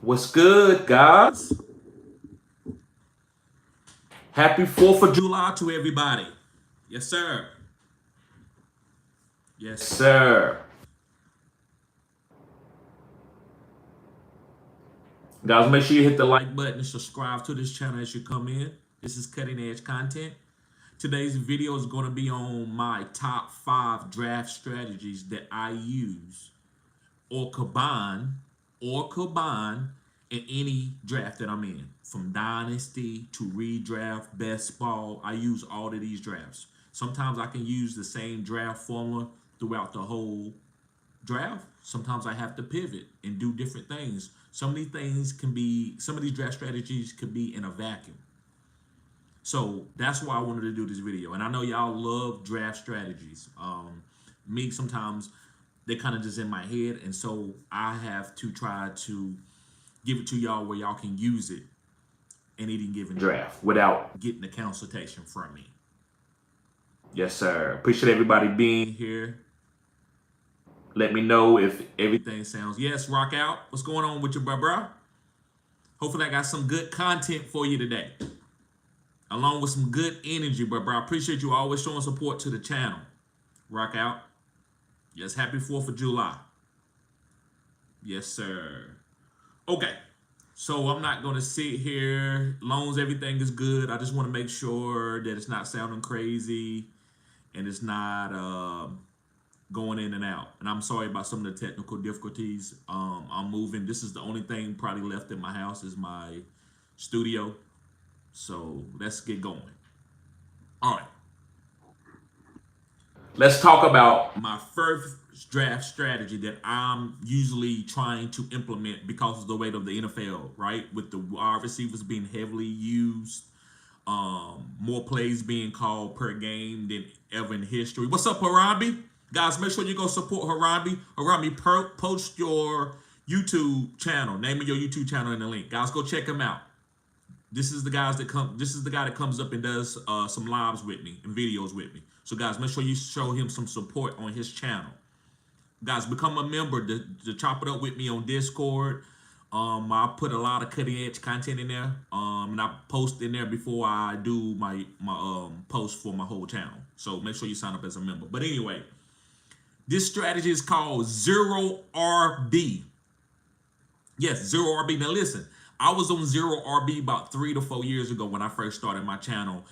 What's good, guys? Happy 4th of July to everybody. Yes, sir. Yes, sir. Guys, make sure you hit the like button and subscribe to this channel as you come in. This is cutting edge content. Today's video is going to be on my top 5 draft strategies that I use or combine in any draft that I'm in. From dynasty to redraft, best ball, I use all of these drafts. Sometimes I can use the same draft formula throughout the whole draft. Sometimes I have to pivot and do different things. Some of these draft strategies could be in a vacuum. So that's why I wanted to do this video. And I know y'all love draft strategies. Me, sometimes they kind of just in my head. And so I have to try to give it to y'all where y'all can use it in any given draft without getting a consultation from me. Yes, sir. Appreciate everybody being here. Let me know if everything sounds. Yes, rock out. What's going on with you, bro? Hopefully I got some good content for you today, along with some good energy, bro. I appreciate you always showing support to the channel. Rock out. Yes, happy 4th of July. Yes, sir. Okay, so I'm not going to sit here. Long as everything is good, I just want to make sure that it's not sounding crazy and it's not going in and out. And I'm sorry about some of the technical difficulties. I'm moving. This is the only thing probably left in my house is my studio. So let's get going. All right. Let's talk about my first draft strategy that I'm usually trying to implement because of the weight of the NFL, right? With the wide receivers being heavily used, more plays being called per game than ever in history. What's up, Harambe? Guys, make sure you go support Harambe. Harambe, post your YouTube channel. Name of your YouTube channel in the link. Guys, go check him out. This is the guy that comes up and does some lives with me and videos with me. So guys, make sure you show him some support on his channel. Guys, become a member to chop it up with me on Discord. I put a lot of cutting edge content in there. And I post in there before I do my post for my whole channel. So make sure you sign up as a member. But anyway, this strategy is called Zero RB. Yes, Zero RB. Now listen, I was on Zero RB about 3 to 4 years ago when I first started my channel.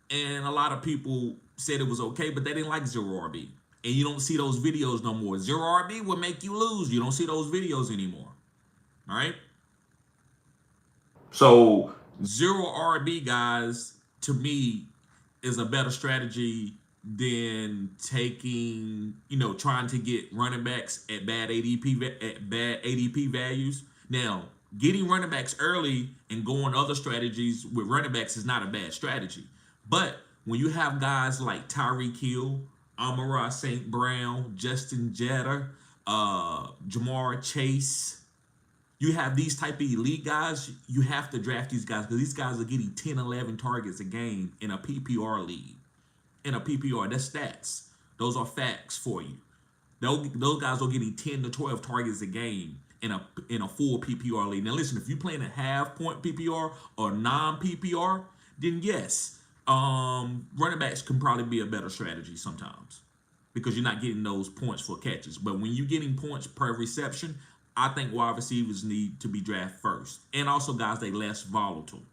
And a lot of people said it was okay, but they didn't like Zero RB. And you don't see those videos no more. Zero RB will make you lose. You don't see those videos anymore. All right? So Zero RB, guys, to me, is a better strategy than trying to get running backs at bad ADP values. Now, getting running backs early and going other strategies with running backs is not a bad strategy. But when you have guys like Tyreek Hill, Amon-Ra St. Brown, Justin Jetta, Jamar Chase, you have these type of elite guys, you have to draft these guys because these guys are getting 10, 11 targets a game in a PPR league. In a PPR, that's stats. Those are facts for you. Those guys are getting 10 to 12 targets a game in a full PPR league. Now listen, if you're playing a half-point PPR or non-PPR, then yes, running backs can probably be a better strategy sometimes because you're not getting those points for catches. But when you're getting points per reception, I think wide receivers need to be drafted first. And also, guys, they less volatile.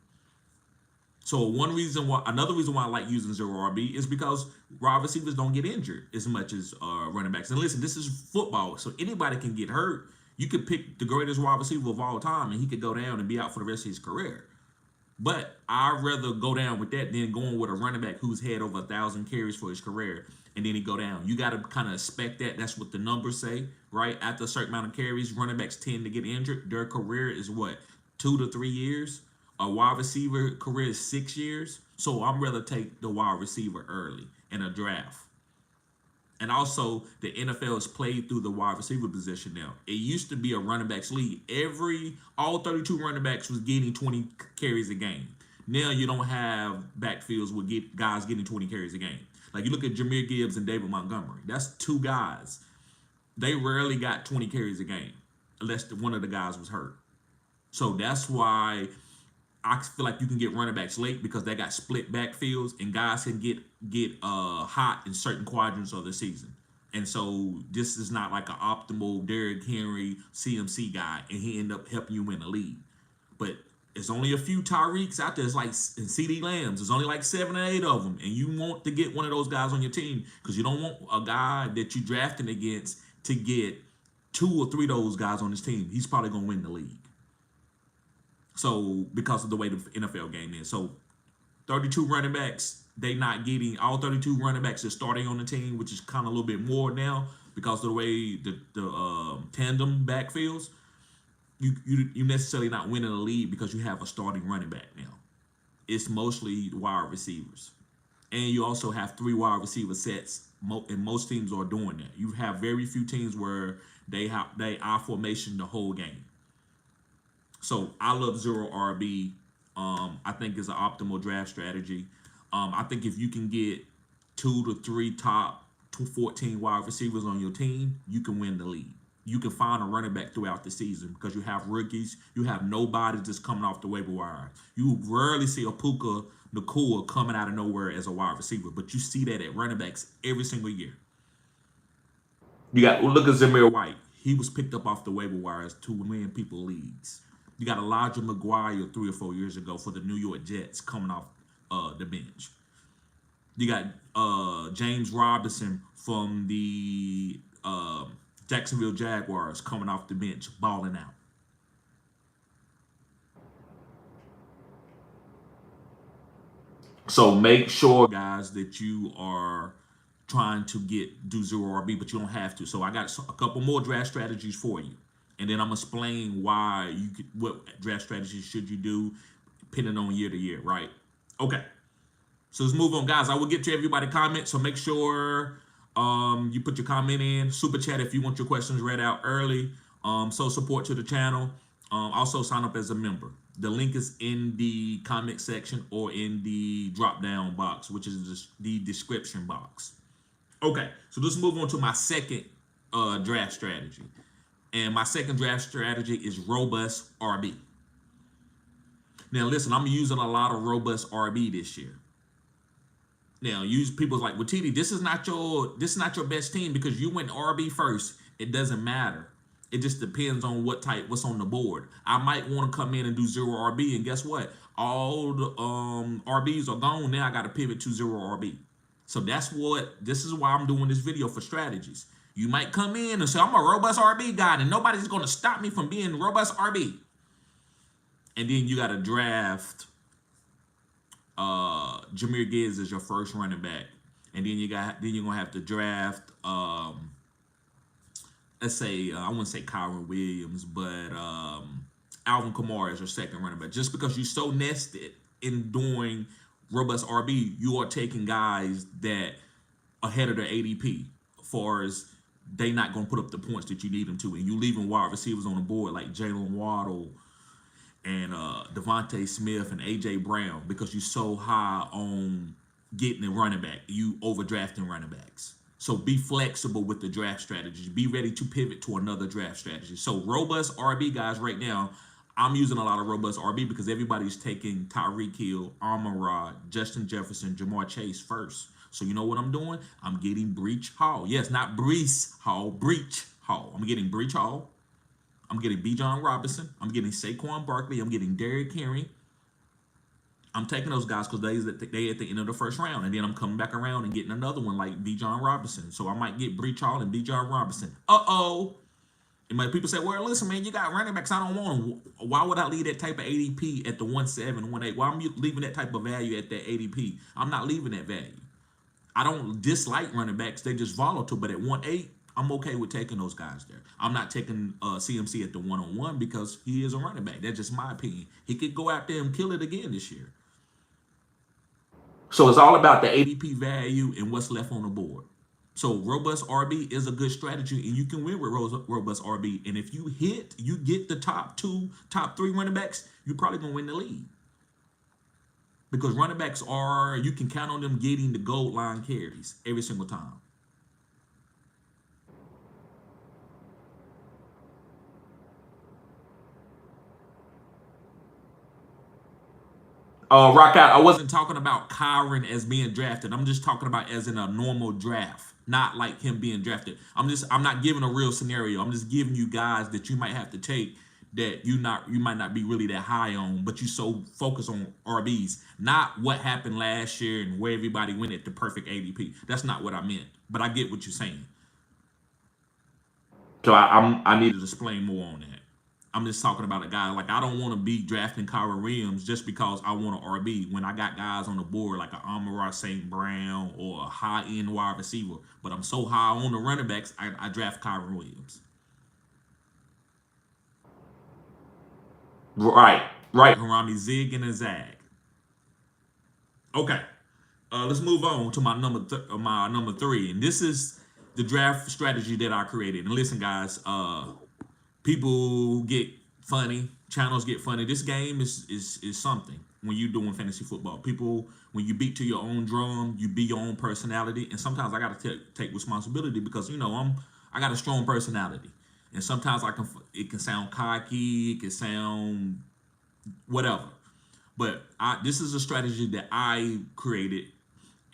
So another reason why I like using Zero RB is because wide receivers don't get injured as much as running backs. And listen, this is football, so anybody can get hurt. You could pick the greatest wide receiver of all time, and he could go down and be out for the rest of his career. But I'd rather go down with that than going with a running back who's had over 1,000 carries for his career, and then he go down. You got to kind of expect that. That's what the numbers say, right? After a certain amount of carries, running backs tend to get injured. Their career is what, 2 to 3 years? A wide receiver career is 6 years. So I'd rather take the wide receiver early in a draft. And also, the NFL is played through the wide receiver position now. It used to be a running backs league. All 32 running backs was getting 20 carries a game. Now you don't have backfields with guys getting 20 carries a game. Like you look at Jahmyr Gibbs and David Montgomery. That's two guys. They rarely got 20 carries a game. unless one of the guys was hurt. So that's why I feel like you can get running backs late because they got split backfields and guys can get hot in certain quadrants of the season. And so this is not like an optimal Derrick Henry CMC guy, and he end up helping you win the league. But it's only a few Tyreeks out there. It's like in CD Lambs. There's only like 7 or 8 of them, and you want to get one of those guys on your team because you don't want a guy that you drafting against to get 2 or 3 of those guys on his team. He's probably gonna win the league. So because of the way the NFL game is, so 32 running backs, they not getting all 32 running backs are starting on the team, which is kind of a little bit more now because of the way the tandem backfields. You necessarily not winning the league because you have a starting running back now. It's mostly wide receivers, and you also have 3 wide receiver sets, and most teams are doing that. You have very few teams where they I formation the whole game. So I love zero RB. I think it's an optimal draft strategy. I think if you can get 2 to 3 top 14 wide receivers on your team, you can win the league. You can find a running back throughout the season because you have rookies. You have nobody just coming off the waiver wire. You rarely see a Puka Nacua coming out of nowhere as a wide receiver, but you see that at running backs every single year. You got look at Zamir White. He was picked up off the waiver wires to win people leagues. You got Elijah McGuire 3 or 4 years ago for the New York Jets coming off the bench. You got James Robinson from the Jacksonville Jaguars coming off the bench, balling out. So make sure, guys, that you are trying to do zero RB, but you don't have to. So I got a couple more draft strategies for you, and then I'm gonna explain why what draft strategies should you do, depending on year to year, right? Okay. So let's move on, guys. I will get to everybody comment, so make sure you put your comment in. Super chat if you want your questions read out early. So support to the channel. Also sign up as a member. The link is in the comment section or in the drop down box, which is the description box. Okay, so let's move on to my second draft strategy. And my second draft strategy is robust RB. Now listen, I'm using a lot of robust RB this year. Now, people's like, well, TD, this is not your best team because you went RB first. It doesn't matter. It just depends on what's on the board. I might want to come in and do zero RB, and guess what? All the RBs are gone. Now I got to pivot to zero RB. So this is why I'm doing this video for strategies. You might come in and say, I'm a robust RB guy, and nobody's going to stop me from being robust RB. And then you got to draft Jahmyr Gibbs as your first running back, and then you're gonna have to draft let's say I wouldn't say Kyron Williams, but Alvin Kamara as your second running back. Just because you're so nested in doing robust RB, you are taking guys that ahead of their ADP, as far as they not gonna put up the points that you need them to, and you leaving wide receivers on the board like Jalen Waddle and Devontae Smith and AJ Brown because you're so high on getting a running back. You overdrafting running backs. So be flexible with the draft strategies. Be ready to pivot to another draft strategy. So robust RB guys, right now, I'm using a lot of robust RB because everybody's taking Tyreek Hill, Amon-Ra, Justin Jefferson, Jamar Chase first. So you know what I'm doing? I'm getting Breach Hall. Yes, not Breece Hall, Breach Hall. I'm getting Breach Hall. I'm getting Bijan Robinson. I'm getting Saquon Barkley. I'm getting Derrick Henry. I'm taking those guys because they at the end of the first round. And then I'm coming back around and getting another one like Bijan Robinson. So I might get Breach Hall and Bijan Robinson. Uh-oh. And my people say, well, listen, man, you got running backs. I don't want them. Why would I leave that type of ADP at the 1.7, 1.8? Why am I leaving that type of value at that ADP? I'm not leaving that value. I don't dislike running backs. They're just volatile. But at 1.8, I'm okay with taking those guys there. I'm not taking CMC at the 1-on-1 because he is a running back. That's just my opinion. He could go out there and kill it again this year. So it's all about the ADP value and what's left on the board. So robust RB is a good strategy, and you can win with robust RB. And if you get the top 3 running backs, you're probably going to win the league. Because running backs you can count on them getting the goal line carries every single time. Rock out. I wasn't talking about Kyron as being drafted. I'm just talking about as in a normal draft, not like him being drafted. I'm not giving a real scenario. I'm just giving you guys that you might have to take that you might not be really that high on, but you so focus on RBs, not what happened last year and where everybody went at the perfect ADP. That's not what I meant, but I get what you're saying. So I need to explain more on that. I'm just talking about a guy like I don't want to be drafting Kyron Williams just because I want an RB when I got guys on the board like an Amon-Ra St. Brown or a high end wide receiver. But I'm so high on the running backs, I draft Kyron Williams. Right, right. Harami zig and a zag. Okay, let's move on to my number three, and this is the draft strategy that I created. And listen, guys, people get funny, channels get funny. This game is something when you're doing fantasy football. People, when you beat to your own drum, you be your own personality. And sometimes I got to take responsibility because I got a strong personality, and sometimes it can sound cocky, it can sound whatever. But this is a strategy that I created,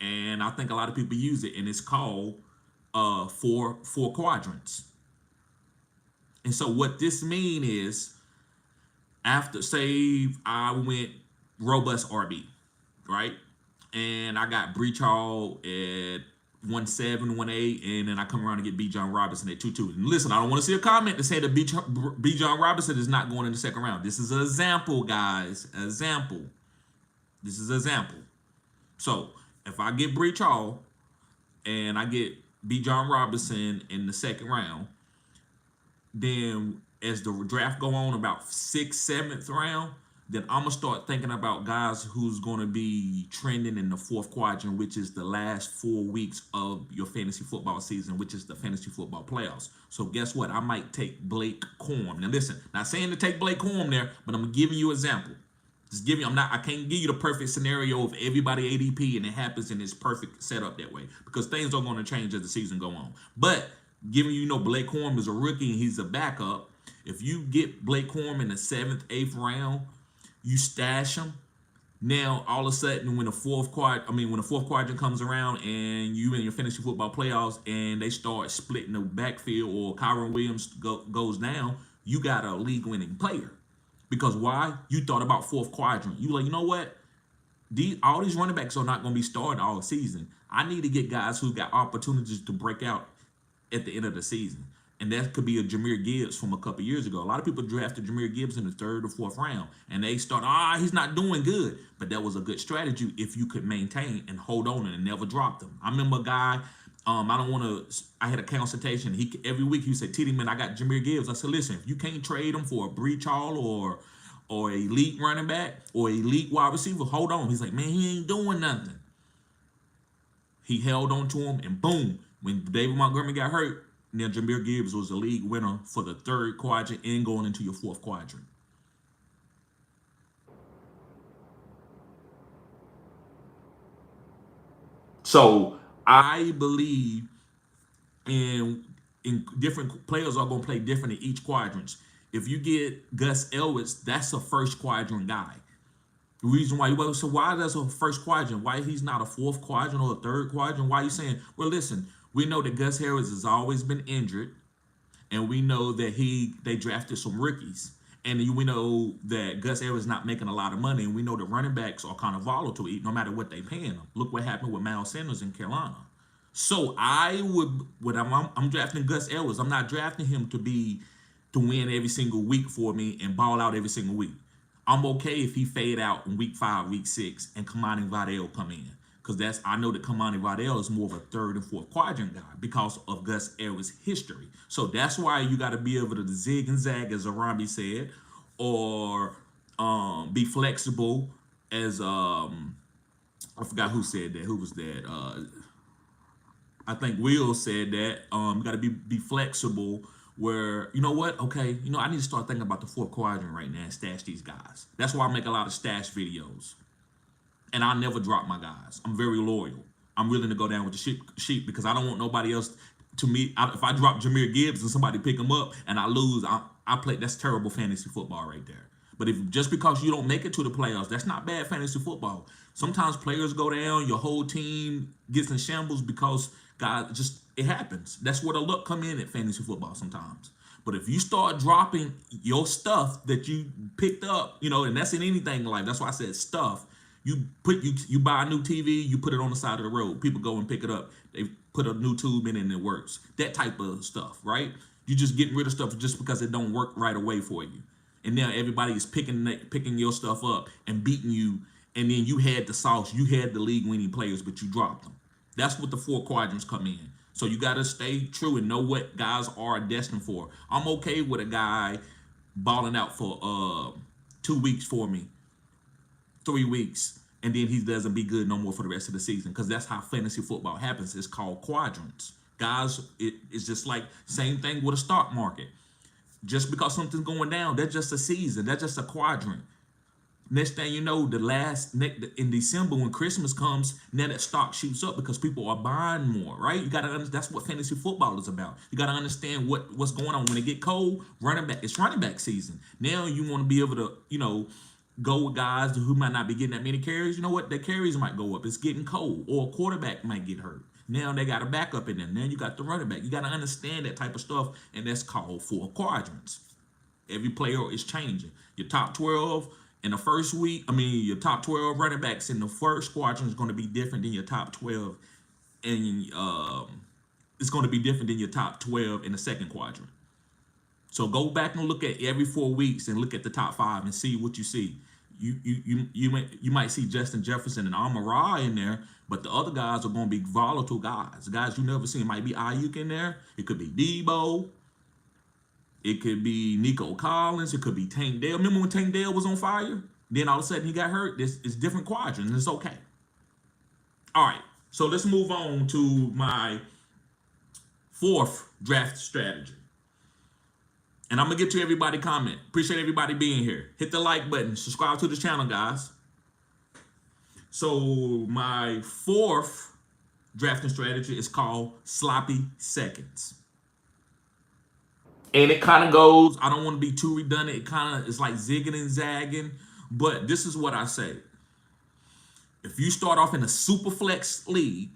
and I think a lot of people use it, and it's called four quadrants. And so what this mean is, after say I went robust RB, right? And I got Breach Hall at 1.7, 1.8, and then I come around and get B. John Robinson at 2.2. And listen, I don't want to see a comment that say that B. John Robinson is not going in the second round. This is an example, guys. Example. This is an example. So if I get Breach Hall and I get B. John Robinson in the second round, then as the draft go on about 6th, 7th round, then I'm gonna start thinking about guys who's gonna be trending in the fourth quadrant, which is the last 4 weeks of your fantasy football season, which is the fantasy football playoffs. So guess what? I might take Blake Corum. Now listen, not saying to take Blake Corum there, but I'm giving you an example. Just giving. I can't give you the perfect scenario of everybody ADP and it happens in this perfect setup that way because things are going to change as the season go on. But giving Blake Corum is a rookie and he's a backup. If you get Blake Corum in the 7th, 8th round, you stash him. Now all of a sudden, when the fourth quadrant comes around and you in your fantasy football playoffs and they start splitting the backfield or Kyron Williams goes down, you got a league-winning player. Because why? You thought about fourth quadrant. You like, you know what? All these running backs are not going to be starting all season. I need to get guys who got opportunities to break out at the end of the season. And that could be a Jahmyr Gibbs from a couple years ago. A lot of people drafted Jahmyr Gibbs in the 3rd or 4th round. And they start, he's not doing good. But that was a good strategy if you could maintain and hold on and never drop them. I remember a guy, I had a consultation. Every week he said, TD, man, I got Jahmyr Gibbs. I said, listen, if you can't trade him for a Breach Hall or elite running back or elite wide receiver, hold on. He's like, man, he ain't doing nothing. He held on to him, and boom, when David Montgomery got hurt, now Jahmyr Gibbs was the league winner for the 3rd quadrant and going into your 4th quadrant. So I believe in different players are going to play different in each quadrant. If you get Gus Ellis, that's a 1st quadrant guy. The reason why why that's a 1st quadrant? Why he's not a 4th quadrant or a 3rd quadrant? Why are you saying, well, listen, we know that Gus Harris has always been injured, and we know that they drafted some rookies, and we know that Gus Harris is not making a lot of money, and we know the running backs are kind of volatile no matter what they paying them. Look what happened with Miles Sanders in Carolina. So I'm drafting Gus Ellis. I'm not drafting him to win every single week for me and ball out every single week. I'm okay if he fade out in week 5, week 6, and Kamani Vidal come in. Because I know that Kamani Vidal is more of a 3rd and 4th quadrant guy because of Gus Ellis' history. So that's why you got to be able to zig and zag, as Arambi said, or be flexible, as I forgot who said that. Who was that? I think Will said that. You got to be flexible. Where, you know what? Okay, I need to start thinking about the 4th quadrant right now and stash these guys. That's why I make a lot of stash videos. And I never drop my guys. I'm very loyal. I'm willing to go down with the sheep because I don't want nobody else to me. If I drop Jahmyr Gibbs and somebody pick him up and I lose, I play. That's terrible fantasy football right there. But if just because you don't make it to the playoffs, that's not bad fantasy football. Sometimes players go down, your whole team gets in shambles because God just it happens. That's where the luck come in at fantasy football sometimes. But if you start dropping your stuff that you picked up, and that's in anything in life. That's why I said stuff. You buy a new TV, you put it on the side of the road. People go and pick it up. They put a new tube in and it works. That type of stuff, right? You just getting rid of stuff just because it don't work right away for you. And now everybody is picking your stuff up and beating you. And then you had the sauce, you had the league-winning players, but you dropped them. That's what the 4 quadrants come in. So you got to stay true and know what guys are destined for. I'm okay with a guy balling out for 2 weeks for me, 3 weeks, and then he doesn't be good no more for the rest of the season, because that's how fantasy football happens. It's called quadrants. Guys, it's just like same thing with a stock market. Just because something's going down, that's just a season. That's just a quadrant. Next thing you know, in December when Christmas comes, now that stock shoots up because people are buying more, right? You got to understand that's what fantasy football is about. You got to understand what's going on when it get cold. It's running back season. Now you want to be able to, go with guys who might not be getting that many carries. You know what? Their carries might go up. It's getting cold, or a quarterback might get hurt. Now they got a backup in there. Now you got the running back. You got to understand that type of stuff, and that's called 4 quadrants. Every player is changing. Your top 12 in the first week, your top 12 running backs in the first quadrant is going to be different than your top 12, and it's going to be different than your top 12 in the second quadrant. So go back and look at every 4 weeks and look at the top 5 and see what you see. You might see Justin Jefferson and Amon-Ra in there, but the other guys are going to be volatile guys. Guys you never seen. Might be Ayuk in there. It could be Debo. It could be Nico Collins. It could be Tank Dell. Remember when Tank Dell was on fire? Then all of a sudden he got hurt. It's different quadrants. It's okay. All right. So let's move on to my 4th draft strategy. And I'm going to get to everybody comment. Appreciate everybody being here. Hit the like button. Subscribe to the channel, guys. So my 4th drafting strategy is called sloppy seconds. And it kind of goes, I don't want to be too redundant. It's like zigging and zagging. But this is what I say. If you start off in a super flex league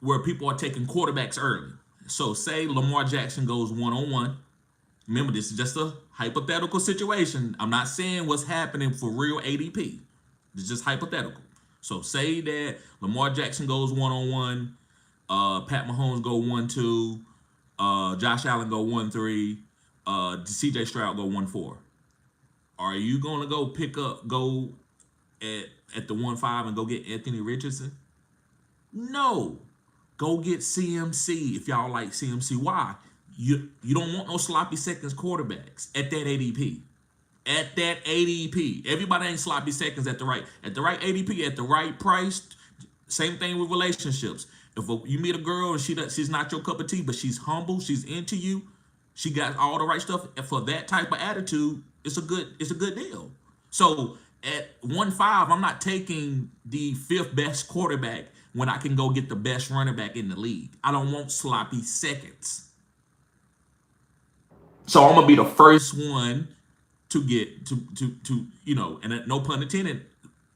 where people are taking quarterbacks early. So say Lamar Jackson goes 1-on-1. Remember, this is just a hypothetical situation. I'm not saying what's happening for real ADP. It's just hypothetical. So say that Lamar Jackson goes 1-on-1, Pat Mahomes go 1-2, Josh Allen go 1-3, CJ Stroud go 1-4. Are you gonna go at the 1-5 and go get Anthony Richardson? No. Go get CMC if y'all like CMC. Why? You don't want no sloppy seconds quarterbacks at that ADP. At that ADP. Everybody ain't sloppy seconds at the right ADP, at the right price. Same thing with relationships. If you meet a girl and she's not your cup of tea, but she's humble, she's into you, she got all the right stuff, and for that type of attitude, it's a good deal. So at 1-5, I'm not taking the 5th best quarterback when I can go get the best running back in the league. I don't want sloppy seconds. So I'm gonna be the first one to get to and no pun intended,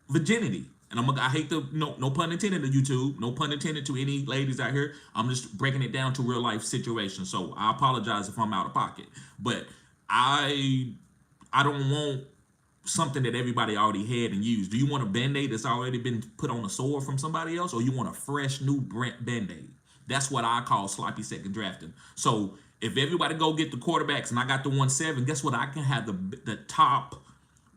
virginity. And I hate the no pun intended to YouTube, no pun intended to any ladies out here. I'm just breaking it down to real life situations. So I apologize if I'm out of pocket, but I don't want something that everybody already had and used. Do you want a Band-Aid that's already been put on a sore from somebody else, or you want a fresh new Band-Aid? That's what I call sloppy second drafting. So if everybody go get the quarterbacks and I got the 1-7, guess what? I can have the top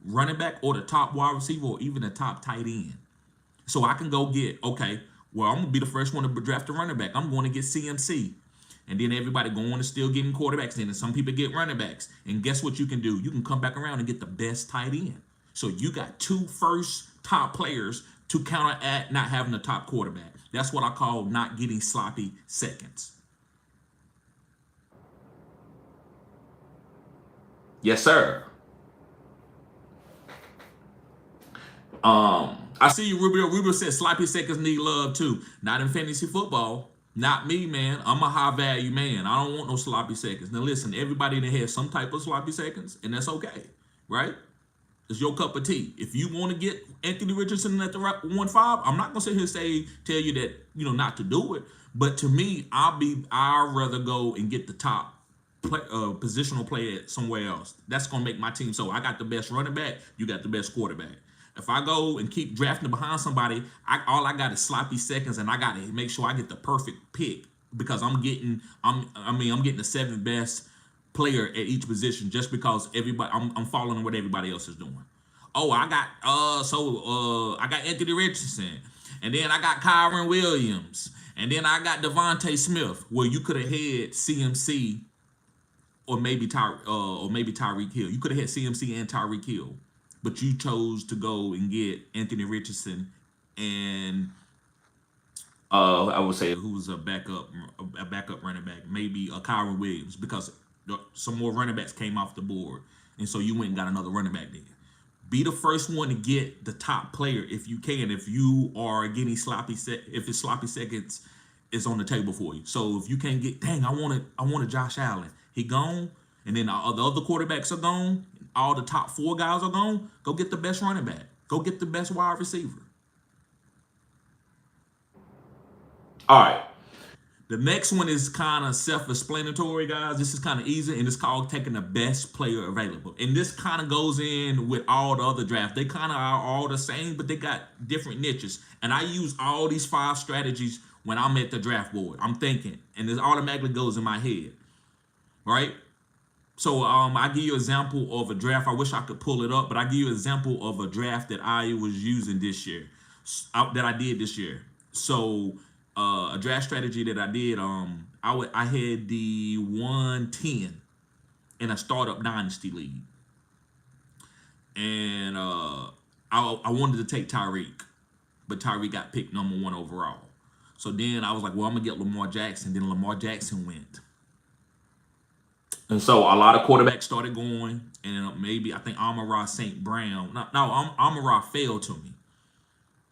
running back or the top wide receiver or even the top tight end. So I can go get, okay, well, I'm going to be the first one to draft a running back. I'm going to get CMC. And then everybody going to still getting quarterbacks in. And some people get running backs. And guess what you can do? You can come back around and get the best tight end. So you got 2 first top players to counteract not having a top quarterback. That's what I call not getting sloppy seconds. Yes, sir. I see you, Rubio. Rubio said sloppy seconds need love too. Not in fantasy football. Not me, man. I'm a high value man. I don't want no sloppy seconds. Now listen, everybody that has some type of sloppy seconds, and that's okay, right? It's your cup of tea. If you want to get Anthony Richardson at the 1.5, I'm not gonna sit here and tell you that not to do it. But to me, I'd rather go and get the top positional player somewhere else. That's gonna make my team. So I got the best running back. You got the best quarterback. If I go and keep drafting behind somebody, all I got is sloppy seconds, and I got to make sure I get the perfect pick because I'm getting the seventh best player at each position just because I'm following what everybody else is doing. Oh, I got Anthony Richardson, and then I got Kyron Williams, and then I got Devontae Smith. Well, you could have had CMC or maybe Tyreek Hill. You could have had CMC and Tyreek Hill, but you chose to go and get Anthony Richardson and I would say who's a backup running back, maybe a Kyron Williams, because some more running backs came off the board, and so you went and got another running back there. Be the first one to get the top player if you can. If you are getting if it's sloppy seconds, it's on the table for you. So if you can't get, dang, I wanted Josh Allen. He gone, and then the other quarterbacks are gone. All the top 4 guys are gone. Go get the best running back. Go get the best wide receiver. All right. The next one is kind of self-explanatory, guys. This is kind of easy, and it's called taking the best player available. And this kind of goes in with all the other drafts. They kind of are all the same, but they got different niches. And I use all these 5 strategies when I'm at the draft board. I'm thinking, and it automatically goes in my head, right? So I give you an example of a draft. I wish I could pull it up, but I give you an example of a draft that I was using this year, that I did this year. So a draft strategy that I did, I had the 110 in a startup dynasty league, and I wanted to take Tyreek, but Tyreek got picked number 1 overall. So then I was like, well, I'm gonna get Lamar Jackson. Then Lamar Jackson went, and so a lot of quarterbacks started going, and maybe I think Amon-Ra St. Brown. No, Amon-Ra failed to me.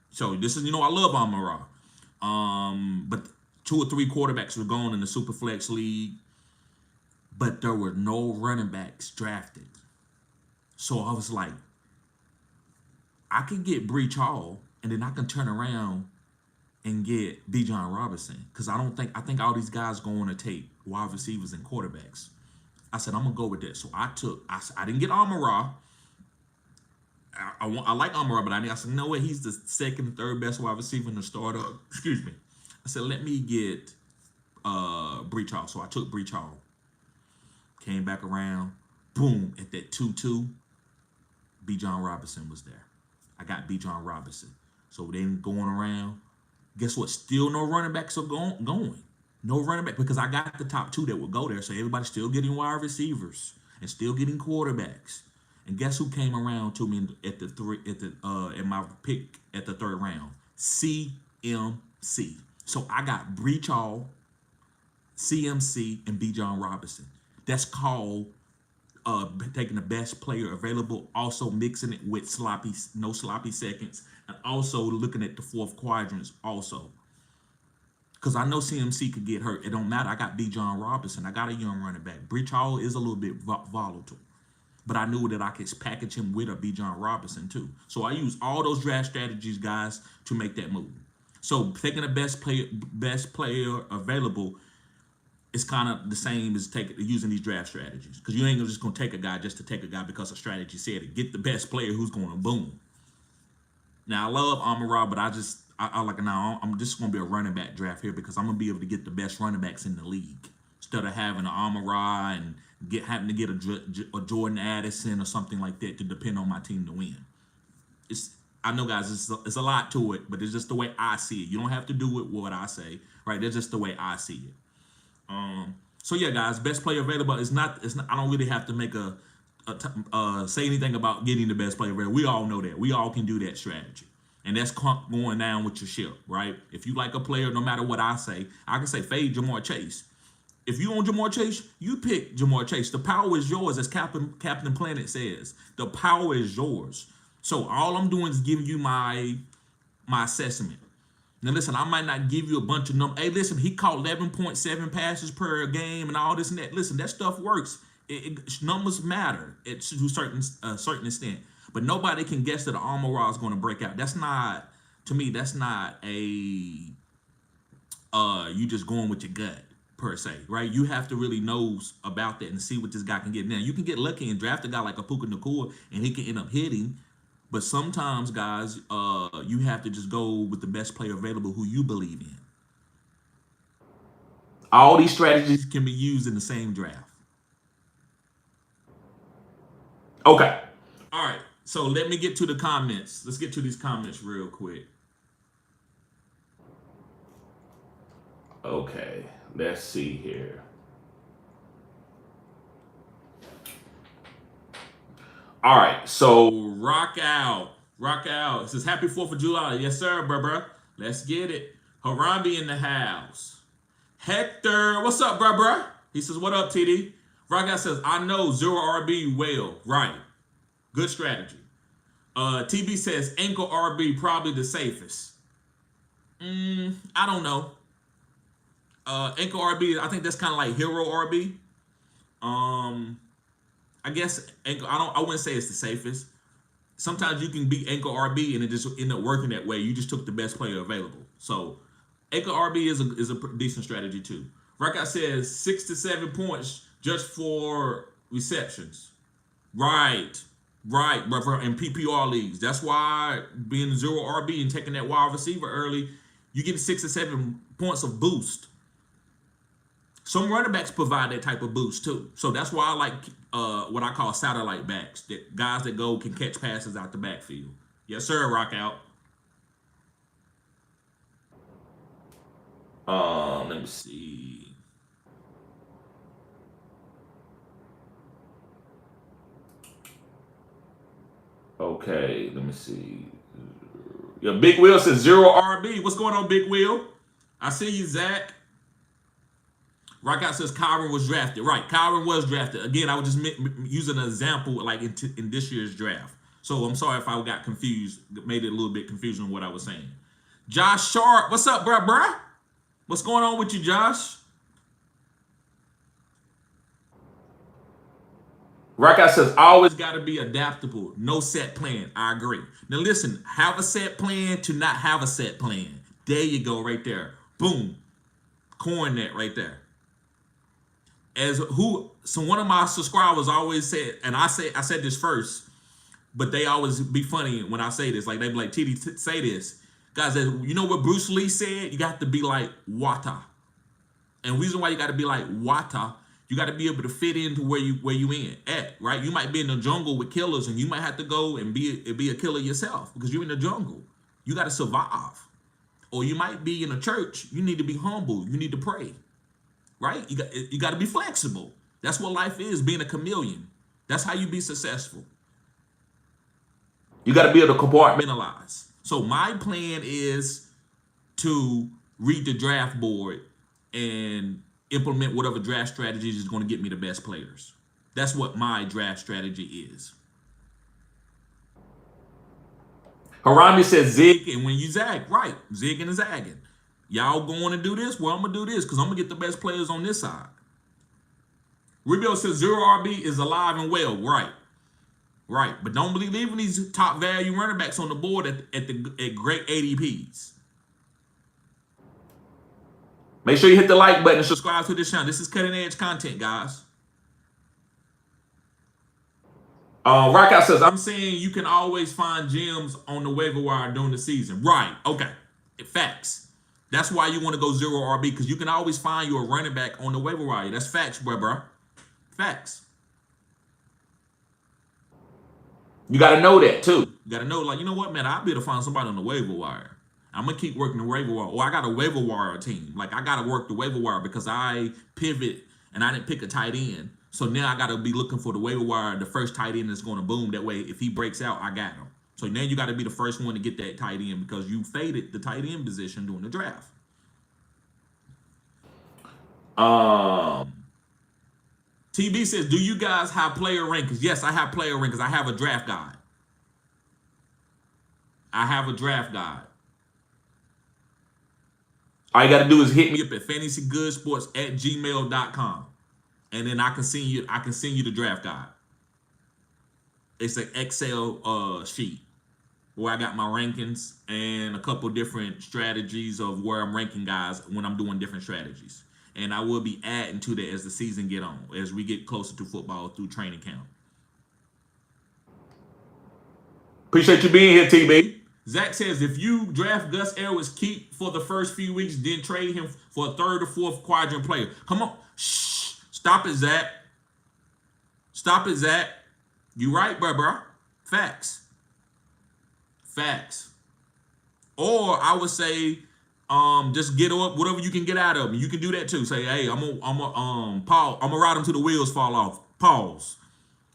So this is, I love Amon-Ra. But 2 or 3 quarterbacks were going in the Superflex League, but there were no running backs drafted. So I was like, I could get Breach Hall, and then I can turn around and get Bijan Robinson, because I think all these guys going to take wide receivers and quarterbacks. I said, I'm gonna go with that. So I didn't get Amon-Ra. I like Amon-Ra, but I said, no way, he's the second and third best wide receiver in the startup. Excuse me. I said, let me get Breach Hall. So I took Breach Hall. Came back around. Boom. At that 2-2, Bijan Robinson was there. I got Bijan Robinson. So then going around, guess what? Still no running backs are going. No running back, because I got the top 2 that would go there. So everybody's still getting wide receivers and still getting quarterbacks. And guess who came around to me at my pick at the 3rd round? CMC. So I got Breach Hall, CMC, and Bijan Robinson. That's called taking the best player available, also mixing it with no sloppy seconds, and also looking at the 4th quadrants also. Because I know CMC could get hurt. It don't matter. I got Bijan Robinson. I got a young running back. Breach Hall is a little bit volatile, but I knew that I could package him with a Bijan Robinson too. So I use all those draft strategies, guys, to make that move. So taking the best player available is kind of the same as using these draft strategies, because you ain't just gonna take a guy just to take a guy because a strategy said it. Get the best player who's gonna boom. Now I love Amon-Ra, but I'm just gonna be a running back draft here, because I'm gonna be able to get the best running backs in the league instead of having an Amon-Ra and having to get a Jordan Addison or something like that to depend on my team to win. I know, guys, it's a lot to it, but it's just the way I see it. You don't have to do it what I say, right? That's just the way I see it. So yeah, guys, best player available is not. I don't really have to make say anything about getting the best player available. We all know that. We all can do that strategy, and that's going down with your ship, right? If you like a player, no matter what I say, I can say fade Jamar Chase. If you own Jamar Chase, you pick Jamar Chase. The power is yours, as Captain Planet says. The power is yours. So all I'm doing is giving you my assessment. Now listen, I might not give you a bunch of numbers. Hey, listen, he caught 11.7 passes per game and all this and that. Listen, that stuff works. Numbers matter to a certain extent. But nobody can guess that Amon-Ra is going to break out. That's not, to me, that's not a you just going with your gut per se, right? You have to really know about that and see what this guy can get. Now, you can get lucky and draft a guy like a Puka Nacua and he can end up hitting. But sometimes, guys, you have to just go with the best player available who you believe in. All these strategies can be used in the same draft. Okay. All right. So let me get to the comments. Let's get to these comments real quick. Okay. Let's see here. All right. So rock out. It says happy 4th of July. Yes, sir, bruh. Let's get it. Harambe in the house. Hector, what's up, bruh? He says, what up, TD? Rock out says, I know 0 RB well. Right. Good strategy. TB says ankle RB probably the safest. I don't know. Ankle RB, I think that's kind of like hero RB. I guess ankle. I wouldn't say it's the safest. Sometimes you can beat ankle RB and it just end up working that way. You just took the best player available. So ankle RB is a decent strategy too. Rockout says 6 to 7 points just for receptions. Right, brother. In PPR leagues, that's why being 0 RB and taking that wide receiver early, you get 6 or 7 points of boost. Some running backs provide that type of boost too. So that's why I like what I call satellite backs, that guys that can catch passes out the backfield. Yes, sir, rock out. Let me see. Okay, let me see. Yeah, Big Will says 0 RB. What's going on, Big Will? I see you, Zach. Rockout says Kyron was drafted. Right, Kyron was drafted. Again, I was just using an example like in this year's draft. So I'm sorry if I got confused, made it a little bit confusing what I was saying. Josh Sharp, what's up, bruh? What's going on with you, Josh? Rockout says always got to be adaptable. No set plan. I agree. Now listen, have a set plan to not have a set plan. There you go, right there. Boom. Coin that right there. So one of my subscribers always said, and I said this first, but they always be funny when I say this. Like they be like, TD, say this. Guys, you know what Bruce Lee said? You got to be like Wata. And the reason why you got to be like Wata, you got to be able to fit into where you at, right? You might be in the jungle with killers, and you might have to go and be a killer yourself because you're in the jungle. You got to survive. Or you might be in a church. You need to be humble. You need to pray. Right? You got to be flexible. That's what life is, being a chameleon. That's how you be successful. You got to be able to compartmentalize. So my plan is to read the draft board and implement whatever draft strategies is going to get me the best players. That's what my draft strategy is. Harambe says zig, and when you zag, right, zigging and zagging. Y'all going to do this? Well, I'm going to do this because I'm going to get the best players on this side. Rubio says 0 RB is alive and well. Right. But don't believe leaving these top value running backs on the board at great ADPs. Make sure you hit the like button and subscribe to this channel. This is cutting edge content, guys. Rockout says, I'm saying you can always find gems on the waiver wire during the season. Right. Okay. Facts. That's why you want to go 0 RB, because you can always find you a running back on the waiver wire. That's facts, bro. Facts. You got to know that, too. You got to know, like, you know what, man? I'll be able to find somebody on the waiver wire. I'm going to keep working the waiver wire. Or I got a waiver wire team. Like, I got to work the waiver wire because I pivot and I didn't pick a tight end. So now I got to be looking for the waiver wire, the first tight end that's going to boom. That way, if he breaks out, I got him. So now you got to be the first one to get that tight end because you faded the tight end position during the draft. TB says, do you guys have player rankings? Yes, I have player rankings. I have a draft guide. All you got to do is hit me up at fantasygoodsports@gmail.com. And then I can send you the draft guide. It's an Excel sheet where I got my rankings and a couple different strategies of where I'm ranking guys when I'm doing different strategies. And I will be adding to that as the season get on, as we get closer to football through training camp. Appreciate you being here, TB. Zach says, if you draft Gus Edwards, keep for the first few weeks, then trade him for a third or fourth quadrant player. Come on. Shh. Stop it, Zach. Stop it, Zach. You right, bro. Facts. Facts. Or I would say, just get up whatever you can get out of him. You can do that too. Say, hey, I'm gonna ride him till the wheels fall off. Pause.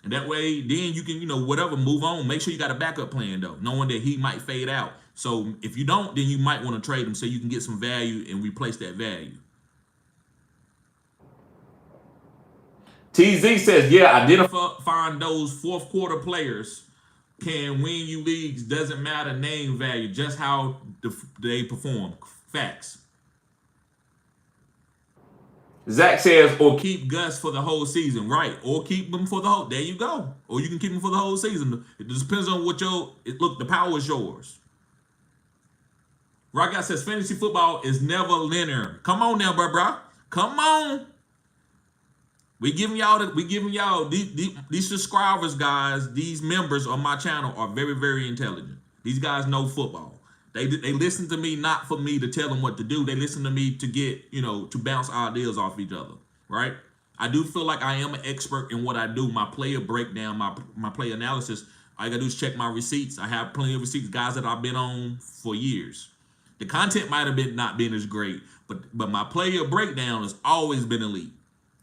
And that way, then you can, whatever, move on. Make sure you got a backup plan, though, knowing that he might fade out. So if you don't, then you might want to trade him so you can get some value and replace that value. TZ says, yeah, identifying those fourth quarter players can win you leagues. Doesn't matter name value, just how they perform. Facts. Zach says, or keep Gus for the whole season, right? Or keep him for the whole. There you go. Or you can keep him for the whole season. It just depends on what look. The power is yours. Rock Guy says fantasy football is never linear. Come on now, bro. Come on. We giving y'all these subscribers, guys. These members of my channel are very, very intelligent. These guys know football. They listen to me not for me to tell them what to do. They listen to me to get, to bounce ideas off each other, right? I do feel like I am an expert in what I do. My player breakdown, my play analysis, all I got to do is check my receipts. I have plenty of receipts, guys that I've been on for years. The content might have not been as great, but my player breakdown has always been elite.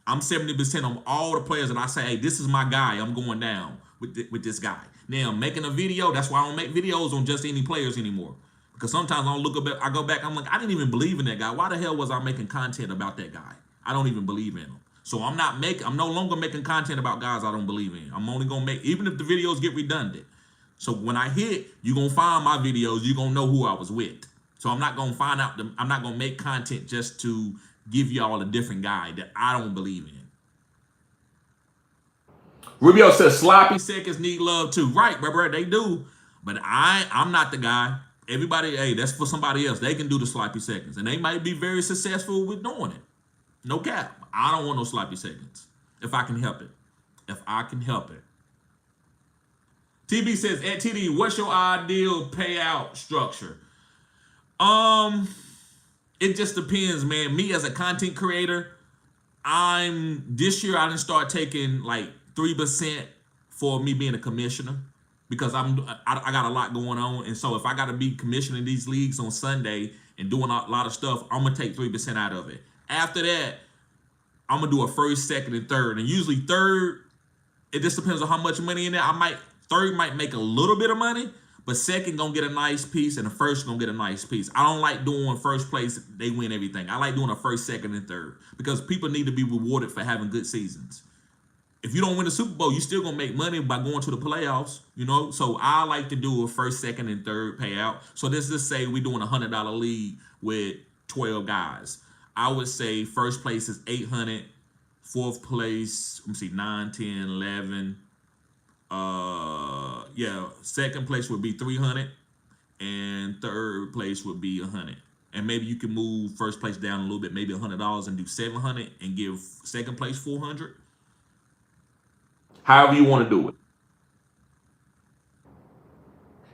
I'm 70% on all the players that I say, hey, this is my guy. I'm going down with this guy. Now, making a video, that's why I don't make videos on just any players anymore. Because sometimes I go back, I'm like, I didn't even believe in that guy. Why the hell was I making content about that guy? I don't even believe in him. So I'm no longer making content about guys I don't believe in. I'm only gonna make, even if the videos get redundant. So when I hit, you're gonna find my videos, you're gonna know who I was with. So I'm not gonna I'm not gonna make content just to give y'all a different guy that I don't believe in. Rubio says sloppy seconds need love too. Right, bro, they do. But I'm not the guy. Everybody, hey, that's for somebody else. They can do the sloppy seconds. And they might be very successful with doing it. No cap. I don't want no sloppy seconds. If I can help it. If I can help it. TB says, at TD, what's your ideal payout structure? It just depends, man. Me as a content creator, this year I didn't start taking like 3% for me being a commissioner. Because I got a lot going on. And so if I got to be commissioning these leagues on Sunday and doing a lot of stuff, I'm going to take 3% out of it. After that, I'm going to do a first, second, and third. And usually third, it just depends on how much money in there. Third might make a little bit of money, but second going to get a nice piece and the first going to get a nice piece. I don't like doing first place, they win everything. I like doing a first, second, and third because people need to be rewarded for having good seasons. If you don't win the Super Bowl, you're still going to make money by going to the playoffs, So I like to do a first, second, and third payout. So let's just say we're doing a $100 league with 12 guys. I would say first place is $800. Fourth place, let me see, 9, 10, 11. Second place would be $300. And third place would be $100. And maybe you can move first place down a little bit, maybe $100 and do $700 and give second place $400. However you want to do it.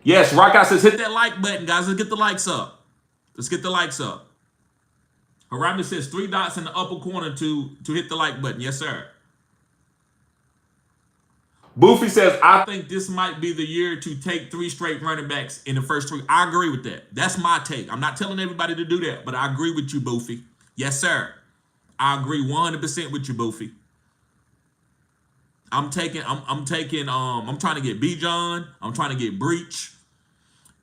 Yes, Rock says hit that like button, guys. Let's get the likes up. Let's get the likes up. Harami says 3 dots in the upper corner to hit the like button. Yes, sir. Boofy says, I think this might be the year to take 3 straight running backs in the first 3. I agree with that. That's my take. I'm not telling everybody to do that, but I agree with you, Boofy. Yes, sir. I agree 100% with you, Boofy. I'm trying to get B John, I'm trying to get Breach,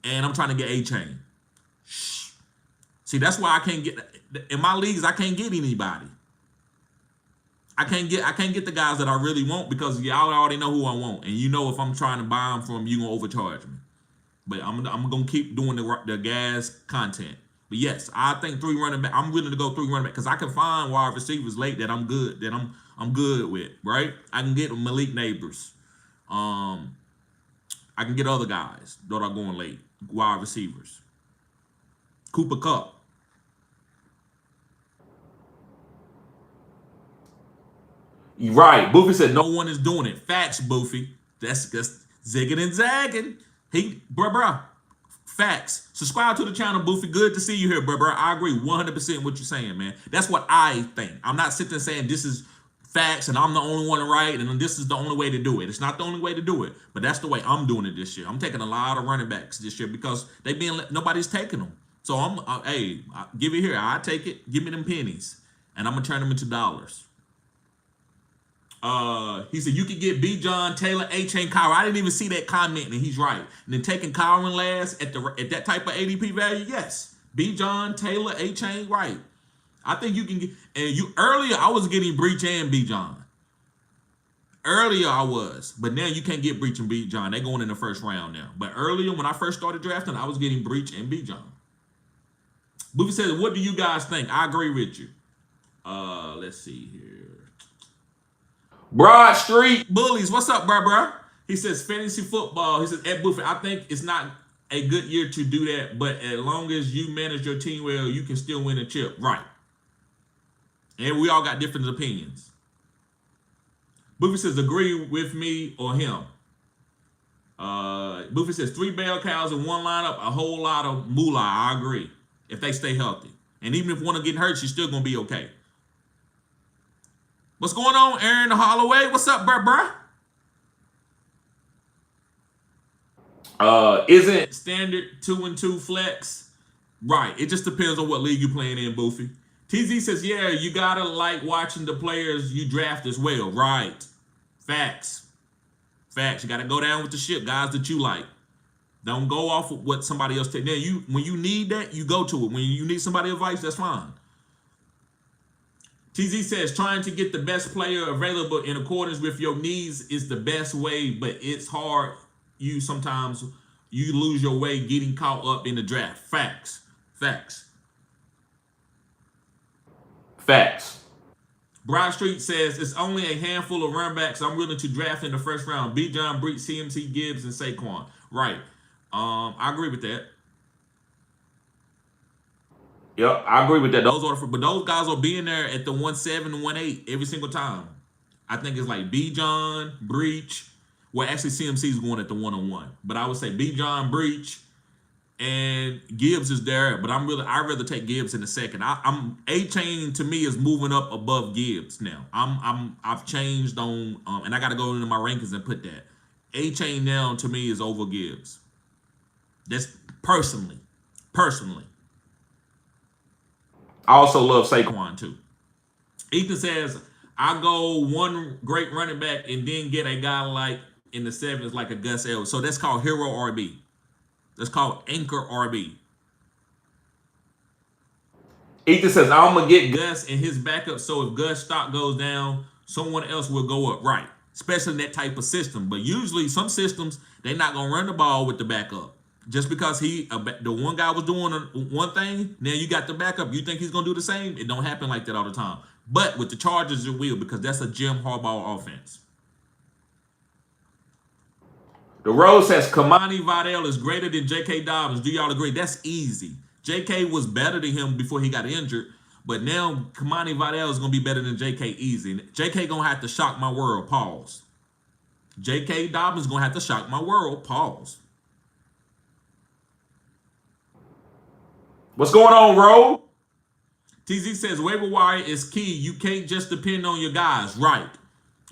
and I'm trying to get A-Chain. See, that's why I can't get in my leagues, I can't get anybody. I can't get the guys that I really want because y'all already know who I want. And if I'm trying to buy them from you, gonna overcharge me. But I'm gonna keep doing the gas content. But yes, I think 3 running back. I'm willing to go 3 running back because I can find wide receivers late that I'm good with, right? I can get Malik Neighbors. I can get other guys that are going late, wide receivers. Cooper Kupp. Right. Boofy said no one is doing it. Facts, Boofy. That's zigging and zagging. Bruh. Facts. Subscribe to the channel, Boofy. Good to see you here, bruh. I agree 100% what you're saying, man. That's what I think. I'm not sitting there saying this is facts and I'm the only one to write and this is the only way to do it. It's not the only way to do it, but that's the way I'm doing it this year. I'm taking a lot of running backs this year because nobody's taking them. So hey, give it here. I take it. Give me them pennies, and I'm gonna turn them into dollars. He said you could get B. John, Taylor, A-Chain, Kyron. I didn't even see that comment, and he's right. And then taking Kyron last at that type of ADP value, yes. B. John, Taylor, A-Chain, right. I think you can get, and earlier I was getting Breach and B. John. Earlier I was, but now you can't get Breach and B. John. They're going in the first round now. But earlier when I first started drafting, I was getting Breach and B. John. Boofy says, what do you guys think? I agree with you. Let's see here. Broad Street Bullies, what's up, bruh? He says fantasy football. He says, Ed Buffett, I think it's not a good year to do that, but as long as you manage your team well, you can still win a chip. Right. And we all got different opinions. Buffett says, agree with me or him. Buffett says, 3 bell cows in one lineup, a whole lot of moolah. I agree. If they stay healthy. And even if one of them getting hurt, she's still going to be okay. What's going on, Aaron Holloway? What's up, bruh? Isn't standard 2-2 flex? Right. It just depends on what league you're playing in, Boofy. TZ says, yeah, you gotta like watching the players you draft as well. Right. Facts. Facts. You gotta go down with the ship, guys that you like. Don't go off of what somebody else takes. Now, when you need that, you go to it. When you need somebody's advice, that's fine. TZ says, trying to get the best player available in accordance with your needs is the best way, but it's hard. Sometimes you lose your way getting caught up in the draft. Facts. Broad Street says, it's only a handful of running backs I'm willing to draft in the first round. B. John, Breach, CMC, Gibbs, and Saquon. Right. I agree with that. Yep, I agree with that. But those guys are being there at the 1.7 and 1.8 every single time. I think it's like B. John, Breach. Well, actually, CMC is going at the 1-on-1. But I would say B. John, Breach, and Gibbs is there. But I'd rather take Gibbs in a second. A-Chain to me is moving up above Gibbs now. I've changed on and I got to go into my rankings and put that. A-Chain now to me is over Gibbs. That's personally. I also love Saquon too. Ethan says, I go one great running back and then get a guy like in the 7s like a Gus Edwards. So that's called hero RB. That's called anchor RB. Ethan says, I'm going to get Gus and his backup. So if Gus' stock goes down, someone else will go up. Right. Especially in that type of system. But usually some systems, they're not going to run the ball with the backup. Just because the one guy was doing one thing, now you got the backup. You think he's going to do the same? It don't happen like that all the time. But with the Chargers, it will, because that's a Jim Harbaugh offense. The Rose says, Kamani Vidal is greater than J.K. Dobbins. Do y'all agree? That's easy. J.K. was better than him before he got injured. But now Kamani Vidal is going to be better than J.K. easy. J.K. going to have to shock my world. Pause. J.K. Dobbins going to have to shock my world. Pause. What's going on, Ro? TZ says, waiver wire is key. You can't just depend on your guys. Right.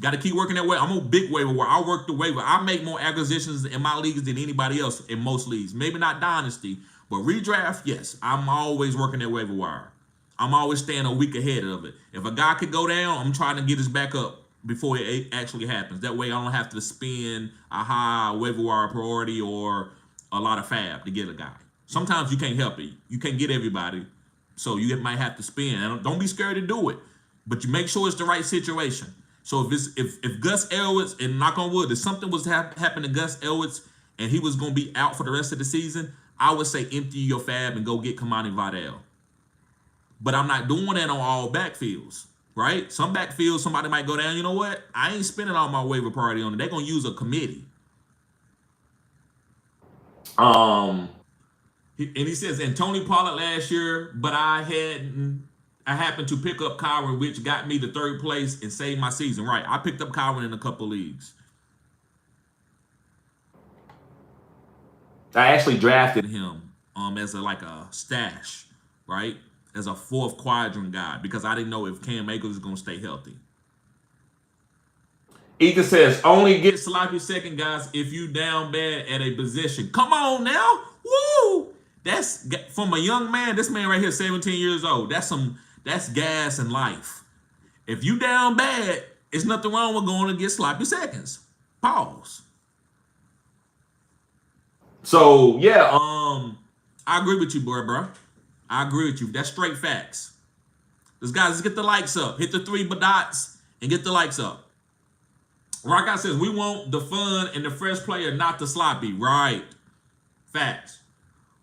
Got to keep working that way. I'm a big waiver wire. I work the waiver. I make more acquisitions in my leagues than anybody else in most leagues. Maybe not Dynasty, but redraft, yes. I'm always working that waiver wire. I'm always staying a week ahead of it. If a guy could go down, I'm trying to get his back up before it actually happens. That way I don't have to spend a high waiver wire priority or a lot of fab to get a guy. Sometimes you can't help it. You can't get everybody. So you might have to spend. And don't be scared to do it. But you make sure it's the right situation. So if Gus Edwards, and knock on wood, if something was happen to Gus Edwards and he was going to be out for the rest of the season, I would say empty your fab and go get Kamani Vidal. But I'm not doing that on all backfields, right? Some backfields, somebody might go down. You know what? I ain't spending all my waiver priority on it. They're going to use a committee. Um, and he says, and Tony Pollard last year, but I happened to pick up Kyron, which got me to third place and saved my season. Right, I picked up Kyron in a couple leagues. I actually drafted him as a stash, right? As a fourth quadrant guy because I didn't know if Cam Akers was gonna stay healthy. Ethan says only get sloppy second guys if you down bad at a position. Come on now, woo! That's from a young man. This man right here, 17 years old. That's gas in life. If you down bad, it's nothing wrong with going to get sloppy seconds. Pause. So yeah, I agree with you, bro. I agree with you. That's straight facts. Let's guys, let's get the likes up. Hit the three dots and get the likes up. Rockout says we want the fun and the fresh player, not the sloppy. Right. Facts.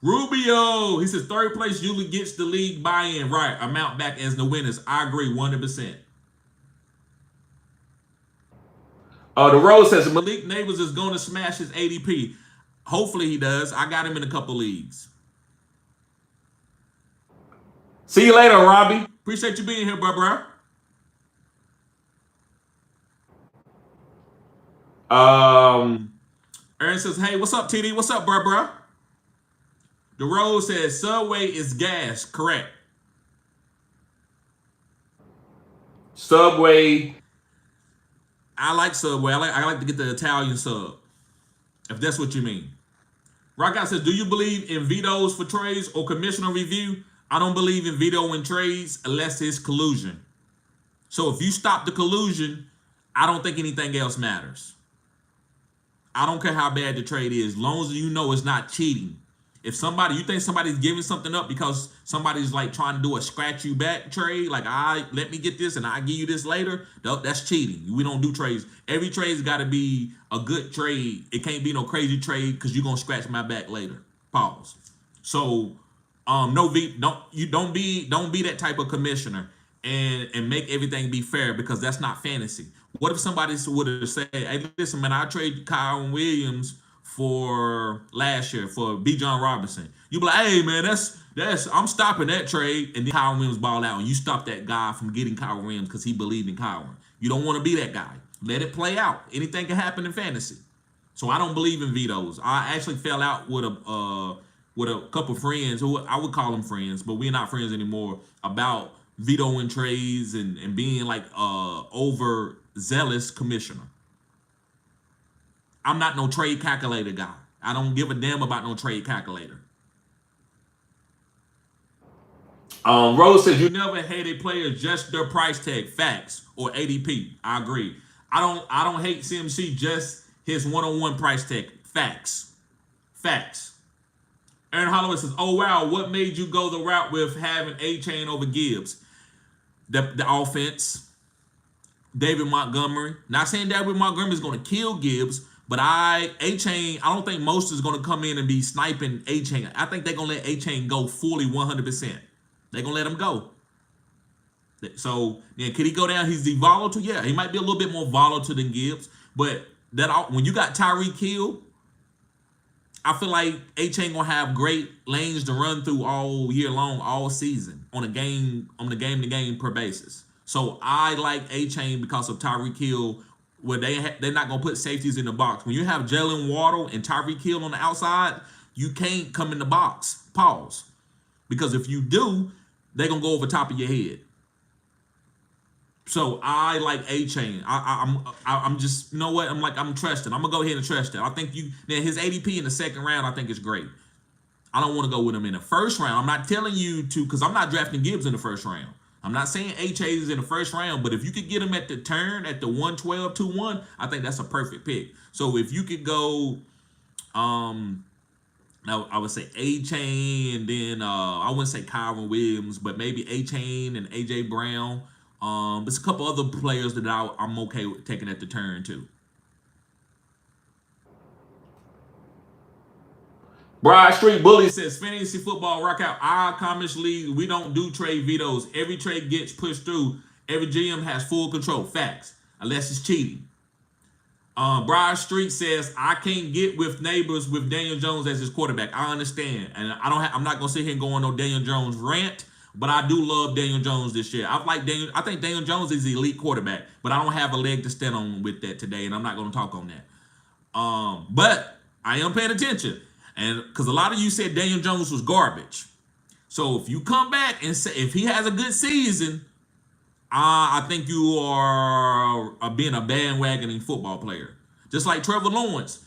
Rubio, he says third place usually gets the league buy-in. Right. Amount back as the winners. I agree 100%. The Rose says Malik Neighbors is going to smash his ADP. Hopefully he does. I got him in a couple leagues. See you later, Robbie. Appreciate you being here, bro. Aaron says, hey, what's up, TD? What's up, bro? The Rose says Subway is gas. Correct. Subway. I like Subway. I like to get the Italian sub. If that's what you mean. Rockout says, do you believe in vetoes for trades or commissioner review? I don't believe in vetoing trades unless it's collusion. So if you stop the collusion, I don't think anything else matters. I don't care how bad the trade is, as long as you know it's not cheating. If you think somebody's giving something up because somebody's like trying to do a scratch you back trade, like let me get this and I give you this later, that's cheating. We don't do trades. Every trade's got to be a good trade. It can't be no crazy trade because you're gonna scratch my back later. Pause. So don't be that type of commissioner and make everything be fair because that's not fantasy. What if somebody would have said, hey, listen, man, I traded Kyron Williams for last year for B. John Robinson. You be like, hey, man, I'm stopping that trade. And then Kyron Williams ball out and you stop that guy from getting Kyron Williams because he believed in Kyron. You don't want to be that guy. Let it play out. Anything can happen in fantasy. So I don't believe in vetoes. I actually fell out with a couple friends who I would call them friends, but we're not friends anymore, about vetoing trades and being like overzealous commissioner. I'm not no trade calculator guy. I don't give a damn about no trade calculator. Rose says you never hate a player just their price tag, facts, or ADP. I agree. I don't hate CMC just his one-on-one price tag, facts. Aaron Holloway says, oh wow, what made you go the route with having A-Chain over Gibbs? The offense. David Montgomery. Not saying David Montgomery is going to kill Gibbs, but A-Chain, I don't think most is going to come in and be sniping A-Chain. I think they're going to let A-Chain go fully 100%. They're going to let him go. So, yeah, could he go down? He's the volatile. Yeah, he might be a little bit more volatile than Gibbs. But when you got Tyreek Hill, I feel like A-Chain going to have great lanes to run through all year long, all season, on the game-to-game per basis. So I like A-Chain because of Tyreek Hill, where they're not going to put safeties in the box. When you have Jalen Waddle and Tyreek Hill on the outside, you can't come in the box. Pause. Because if you do, they're going to go over top of your head. So I like A-Chain. I'm just, you know what? I'm trusting. I'm going to go ahead and trust it. I think his ADP in the second round, I think is great. I don't want to go with him in the first round. I'm not telling you to, because I'm not drafting Gibbs in the first round. I'm not saying A-Chain is in the first round, but if you could get him at the turn, at the 112, 2-1, I think that's a perfect pick. So if you could go, now I would say A-Chain, and then I wouldn't say Kyron Williams, but maybe A-Chain and A.J. Brown. There's a couple other players that I'm okay with taking at the turn too. Broad Street Bully says, fantasy football rock out. Our Commerce League, we don't do trade vetoes. Every trade gets pushed through. Every GM has full control. Facts. Unless it's cheating. Broad Street says I can't get with neighbors with Daniel Jones as his quarterback. I understand, and I'm not gonna sit here and go on no Daniel Jones rant. But I do love Daniel Jones this year. I think Daniel Jones is the elite quarterback, but I don't have a leg to stand on with that today, and I'm not gonna talk on that. But I am paying attention, and because a lot of you said Daniel Jones was garbage. So if you come back and say if he has a good season, I think you are being a bandwagoning football player. Just like Trevor Lawrence.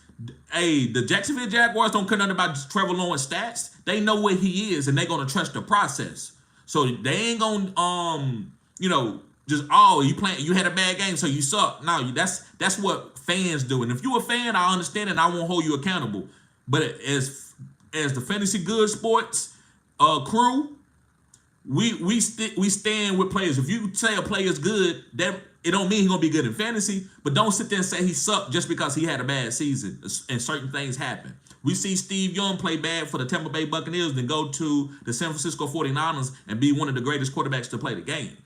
Hey, the Jacksonville Jaguars don't care nothing about Trevor Lawrence stats. They know what he is, and they're gonna trust the process. So they ain't gonna just you had a bad game, so you suck. No, that's what fans do. And if you a fan, I understand and I won't hold you accountable. But as the fantasy good sports crew, we stand with players. If you say a player's good, that it don't mean he's gonna be good in fantasy, but don't sit there and say he sucked just because he had a bad season and certain things happen. We see Steve Young play bad for the Tampa Bay Buccaneers, then go to the San Francisco 49ers and be one of the greatest quarterbacks to play the game.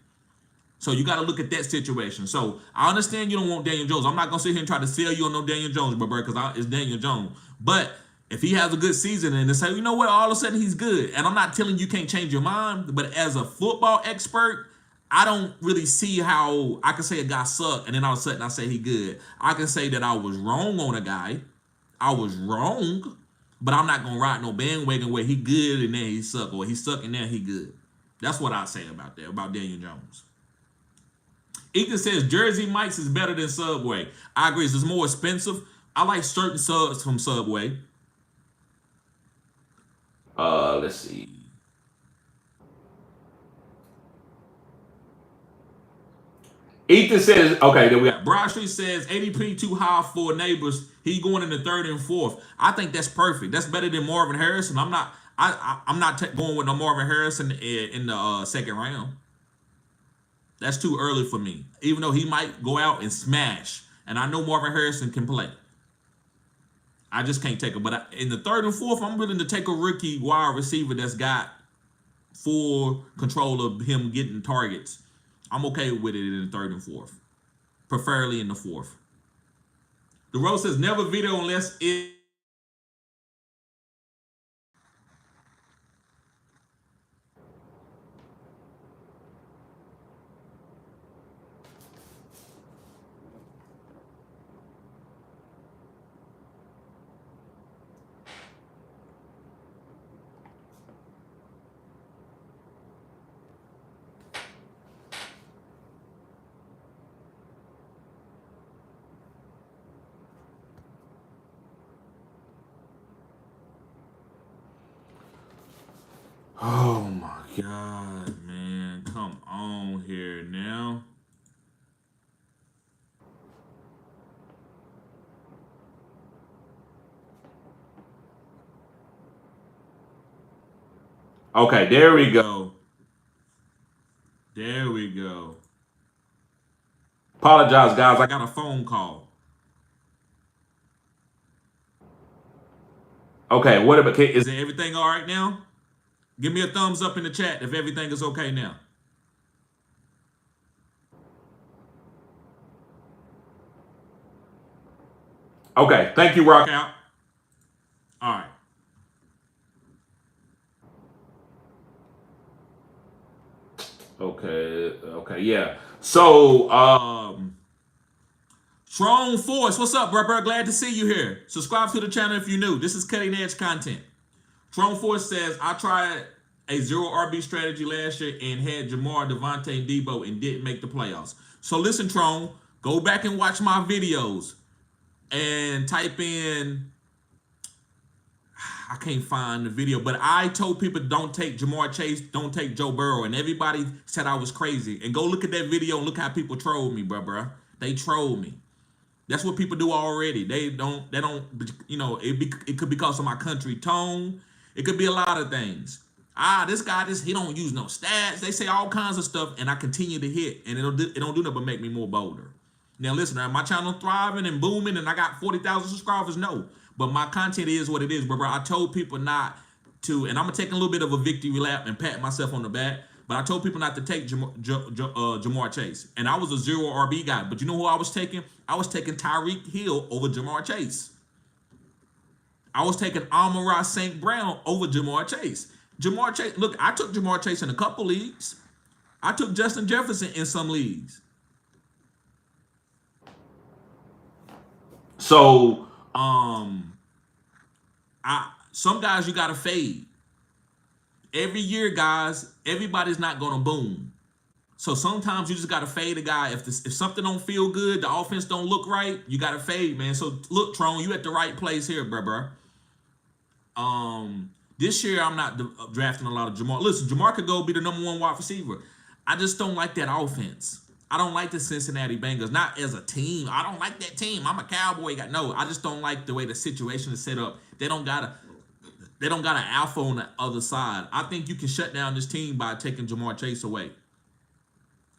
So you got to look at that situation. So I understand you don't want Daniel Jones. I'm not gonna sit here and try to sell you on no Daniel Jones, bro, because it's Daniel Jones. But if he has a good season and they say, you know what, all of a sudden he's good. And I'm not telling you can't change your mind, but as a football expert, I don't really see how I can say a guy sucked and then all of a sudden I say he good. I can say that I was wrong on a guy. I was wrong, but I'm not gonna ride no bandwagon where he good and then he suck, or he suck and then he good. That's what I say about that, about Daniel Jones. Ethan says Jersey Mike's is better than Subway. I agree, it's more expensive. I like certain subs from Subway. Let's see. Ethan says, okay, there we go. Broad Street says ADP too high for neighbors. He going in the third and fourth. I think that's perfect. That's better than Marvin Harrison. I'm not going with no Marvin Harrison in the second round. That's too early for me. Even though he might go out and smash, and I know Marvin Harrison can play. I just can't take it. But in the third and fourth, I'm willing to take a rookie wide receiver that's got full control of him getting targets. I'm okay with it in the third and fourth, preferably in the fourth. The road says never video unless it. Oh my God, man. Come on here now. Okay, there we go. There we go. Apologize, guys. I got a phone call. Okay, what about, is everything all right now? Give me a thumbs up in the chat if everything is okay now. Okay, thank you, Rock Out. All right. Okay, yeah. So, Strong Force, what's up, bro? Glad to see you here. Subscribe to the channel if you're new. This is cutting edge content. Strong Force says, I tried a zero RB strategy last year and had Jamar, Devontae, and Debo and didn't make the playoffs. So listen, Tron, go back and watch my videos and type in, I can't find the video, but I told people don't take Jamar Chase, don't take Joe Burrow, and everybody said I was crazy. And go look at that video and look how people trolled me, bro. They trolled me. That's what people do already. They don't, it could be because of my country tone. It could be a lot of things. This guy, he don't use no stats. They say all kinds of stuff, and I continue to hit, and it don't do nothing but make me more bolder. Now, listen, my channel thriving and booming, and I got 40,000 subscribers? No. But my content is what it is, bro. I told people not to, and I'm going to take a little bit of a victory lap and pat myself on the back. But I told people not to take Jamar Chase. And I was a zero RB guy. But you know who I was taking? I was taking Tyreek Hill over Jamar Chase. I was taking Amon-Ra St. Brown over Jamar Chase. Jamar Chase, look, I took Jamar Chase in a couple leagues. I took Justin Jefferson in some leagues. So, some guys you gotta fade. Every year, guys, everybody's not gonna boom. So sometimes you just gotta fade a guy. If something don't feel good, the offense don't look right, you gotta fade, man. So look, Tron, you at the right place here, bruh. This year I'm not drafting a lot of Jamar. Listen, Jamar could go be the #1 wide receiver. I just don't like that offense. I don't like the Cincinnati Bengals, not as a team. I don't like that team. I'm a Cowboy guy. No, I just don't like the way the situation is set up. They don't got an alpha on the other side. I think you can shut down this team by taking Jamar Chase away.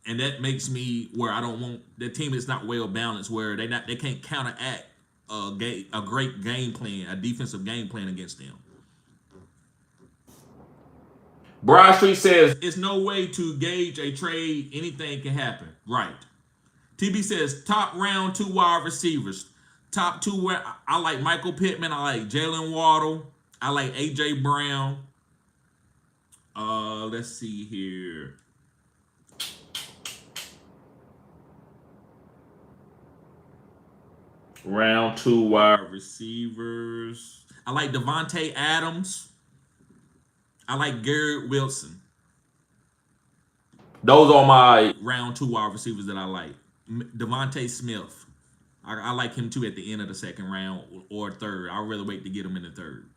And that makes me where I don't want the team is not well balanced, where they can't counteract a great game plan, a defensive game plan against them. Broad Street says it's no way to gauge a trade. Anything can happen. Right. TB says top round 2 wide receivers. Top 2 where I like Michael Pittman. I like Jalen Waddle. I like AJ Brown. Let's see here. Round 2 wide receivers. I like Devontae Adams. I like Garrett Wilson. Those are my round 2 wide receivers that I like. Devontae Smith. I like him too at the end of the second round or third. I'd rather wait to get him in the third.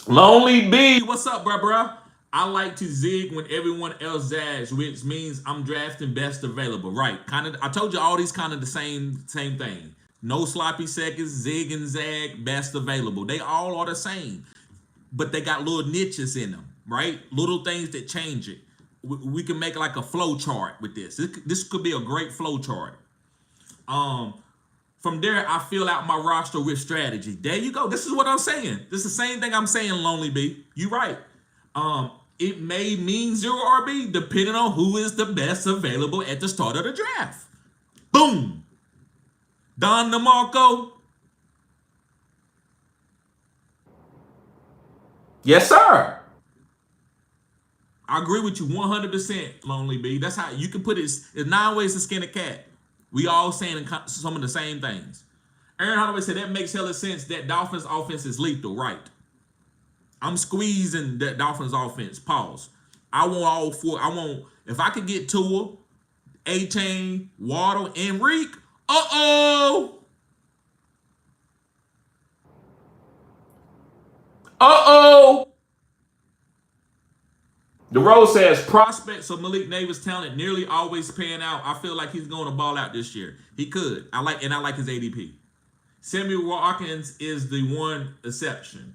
Lonely B, what's up, bruh? I like to zig when everyone else zags, which means I'm drafting best available. Right. I told you all these kind of the same thing. No sloppy seconds, zig and zag, best available. They all are the same. But they got little niches in them, right? Little things that change it. We can make like a flow chart with this. This could be a great flow chart. From there, I fill out my roster with strategy. There you go. This is what I'm saying. This is the same thing I'm saying, Lonely B. You right. It may mean 0 RB depending on who is the best available at the start of the draft. Boom. Don DeMarco. Yes, sir. I agree with you 100%, Lonely B. That's how you can put it. It's 9 ways to skin a cat. We all saying some of the same things. Aaron Holloway said that makes hella sense. That Dolphins offense is lethal, right? I'm squeezing that Dolphins offense. Pause. I want all 4. If I could get Tua, A-Chain, Waddle, and Reek. Uh-oh. The Rose says prospects of Malik Neighbors' talent nearly always paying out. I feel like he's going to ball out this year. He could. I like his ADP. Samuel Watkins is the one exception.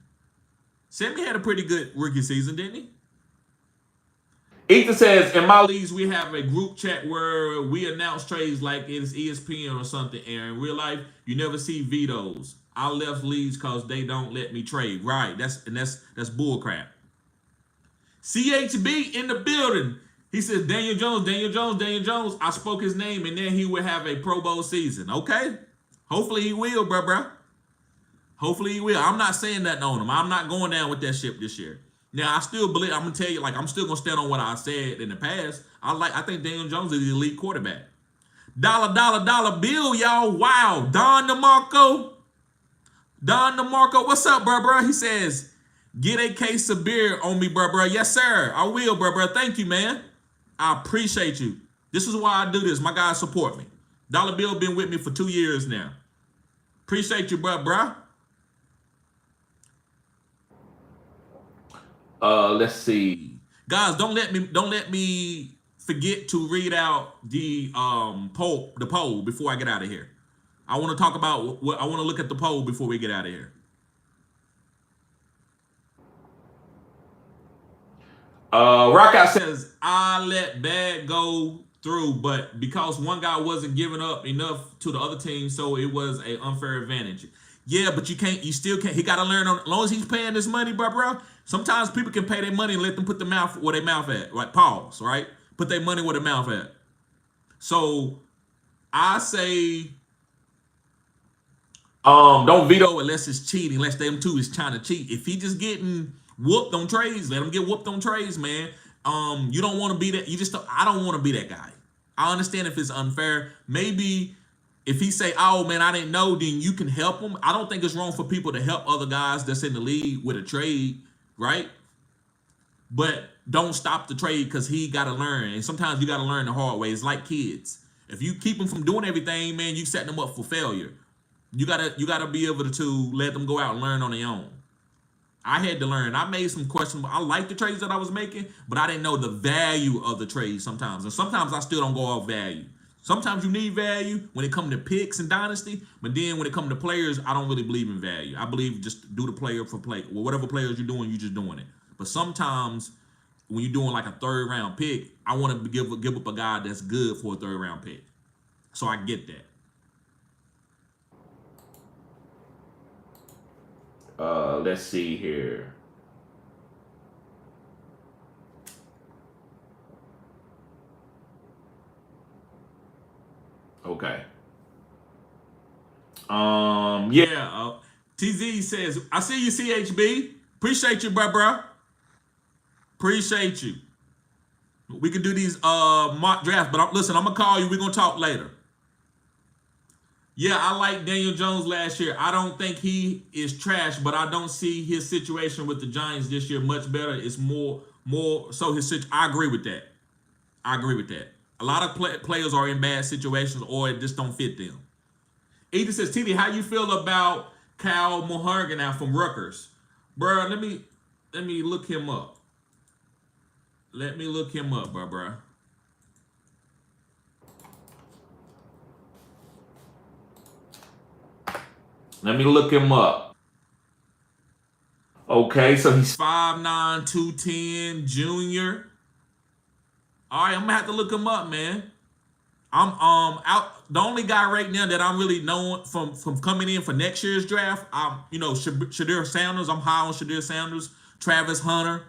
Sammy had a pretty good rookie season, didn't he? Ethan says, in my leagues, we have a group chat where we announce trades like it's ESPN or something. And in real life, you never see vetoes. I left leagues because they don't let me trade. Right. That's bullcrap. CHB in the building. He says, Daniel Jones. I spoke his name, and then he will have a Pro Bowl season. Okay? Hopefully he will, bruh. Hopefully he will. I'm not saying that on him. I'm not going down with that ship this year. Now, I still believe, I'm going to tell you, I'm still going to stand on what I said in the past. I think Daniel Jones is the elite quarterback. Dollar bill, y'all. Wow. Don DeMarco, what's up, bruh? He says, get a case of beer on me, bruh. Yes, sir. I will, bruh. Thank you, man. I appreciate you. This is why I do this. My guys support me. Dollar Bill been with me for 2 years now. Appreciate you, bruh. Let's see. Guys, don't let me forget to read out the poll before I get out of here. I want to talk about I want to look at the poll before we get out of here. Rockout says, I let bad go through, but because one guy wasn't giving up enough to the other team, so it was an unfair advantage. Yeah, but you still can't. He got to learn on. As long as he's paying this money, bro. Sometimes people can pay their money and let them put the mouth where their mouth at. Like pause, right? Put their money where their mouth at. So I say, don't veto unless it's cheating. Unless them two is trying to cheat. If he just getting whooped on trades, let him get whooped on trades, man. You don't want to be that. I don't want to be that guy. I understand if it's unfair. Maybe if he say, "Oh man, I didn't know," then you can help him. I don't think it's wrong for people to help other guys that's in the league with a trade, right? But don't stop the trade because he got to learn. And sometimes you got to learn the hard way. It's like kids. If you keep them from doing everything, man, you setting them up for failure. You gotta be able to let them go out and learn on their own. I had to learn. I made some questionable. I like the trades that I was making, but I didn't know the value of the trades sometimes. And sometimes I still don't go off value. Sometimes you need value when it comes to picks and dynasty, but then when it comes to players, I don't really believe in value. I believe just do the player for play. Well, whatever players you're doing, you're just doing it. But sometimes when you're doing like a third round pick, I want to give up a guy that's good for a third round pick. So I get that. Let's see here. Okay. Yeah. TZ says, I see you, CHB. Appreciate you, bro. Appreciate you. We can do these mock drafts, but listen, I'm gonna call you. We're gonna talk later. Yeah, I like Daniel Jones last year. I don't think he is trash, but I don't see his situation with the Giants this year much better. It's more so his situation. I agree with that. A lot of players are in bad situations or it just don't fit them. Edith says, TD, how you feel about Kyle Mulligan now from Rutgers? Bruh, let me look him up. Bruh. Let me look him up. Okay, so he's 5'9", 210, junior. All right, I'm gonna have to look him up, man. I'm out. The only guy right now that I'm really knowing from coming in for next year's draft, Shadir Sanders. I'm high on Shadir Sanders, Travis Hunter.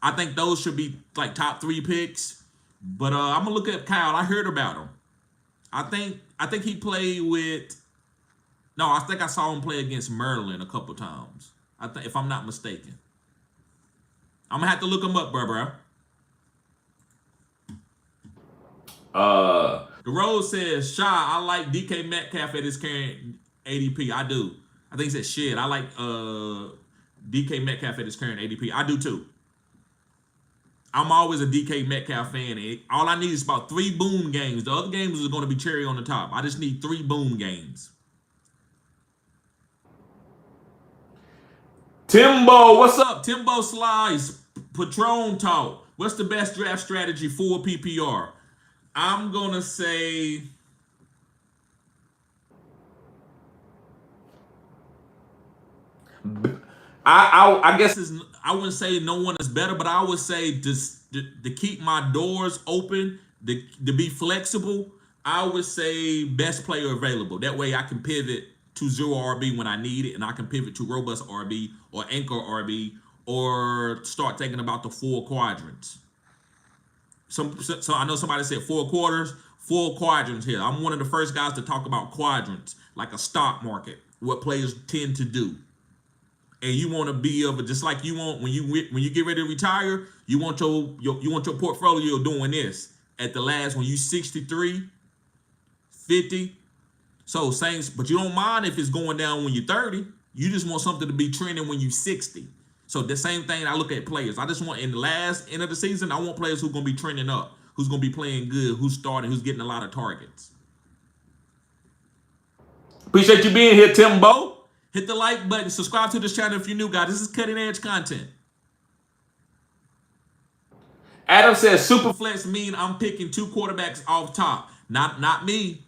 I think those should be like top 3 picks. But I'm gonna look at Kyle. I heard about him. I think he played with. No, I think I saw him play against Maryland a couple times. I think, if I'm not mistaken. I'm gonna have to look him up, bro. The Rose says, Shy, I like DK Metcalf at his current ADP. I do. I think he said shit. I like DK Metcalf at his current ADP. I do too. I'm always a DK Metcalf fan. All I need is about 3 boom games. The other games are going to be cherry on the top. I just need 3 boom games. Timbo, what's up? Timbo Slice, Patron Talk. What's the best draft strategy for PPR? I'm gonna say I guess I wouldn't say no one is better, but I would say just to keep my doors open, to be flexible. I would say best player available. That way I can pivot to 0 RB when I need it, and I can pivot to robust RB or anchor RB or start thinking about the 4 quadrants. So I know somebody said 4 quarters, 4 quadrants here. I'm one of the first guys to talk about quadrants, like a stock market, what players tend to do. And you want to be just like you want when you get ready to retire, you want your portfolio doing this. At the last, when you 63, 50. So but you don't mind if it's going down when you're 30. You just want something to be trending when you're 60. So the same thing I look at players. I just want in the last end of the season, I want players who are going to be trending up, who's going to be playing good, who's starting, who's getting a lot of targets. Appreciate you being here, Timbo. Hit the like button. Subscribe to this channel if you're new, guys. This is cutting edge content. Adam says superflex mean I'm picking 2 quarterbacks off top. Not me.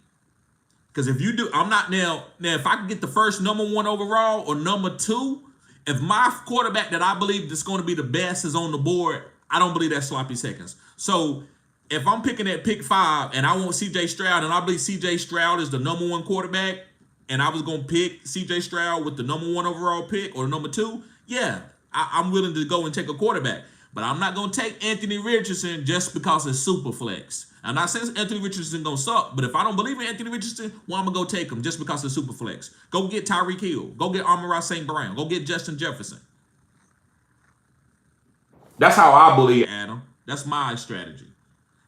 Because if you do, I'm not now if I can get the first number 1 overall or number 2, if my quarterback that I believe that's going to be the best is on the board, I don't believe that's sloppy seconds. So if I'm picking at pick 5 and I want CJ Stroud and I believe CJ Stroud is the number 1 quarterback, and I was going to pick CJ Stroud with the #1 overall pick or #2, yeah, I'm willing to go and take a quarterback. But I'm not going to take Anthony Richardson just because it's super flex. I'm not saying Anthony Richardson going to suck, but if I don't believe in Anthony Richardson, well, I'm going to go take him just because it's super flex. Go get Tyreek Hill. Go get Amon-Ra St. Brown. Go get Justin Jefferson. That's how I believe, Adam. That's my strategy.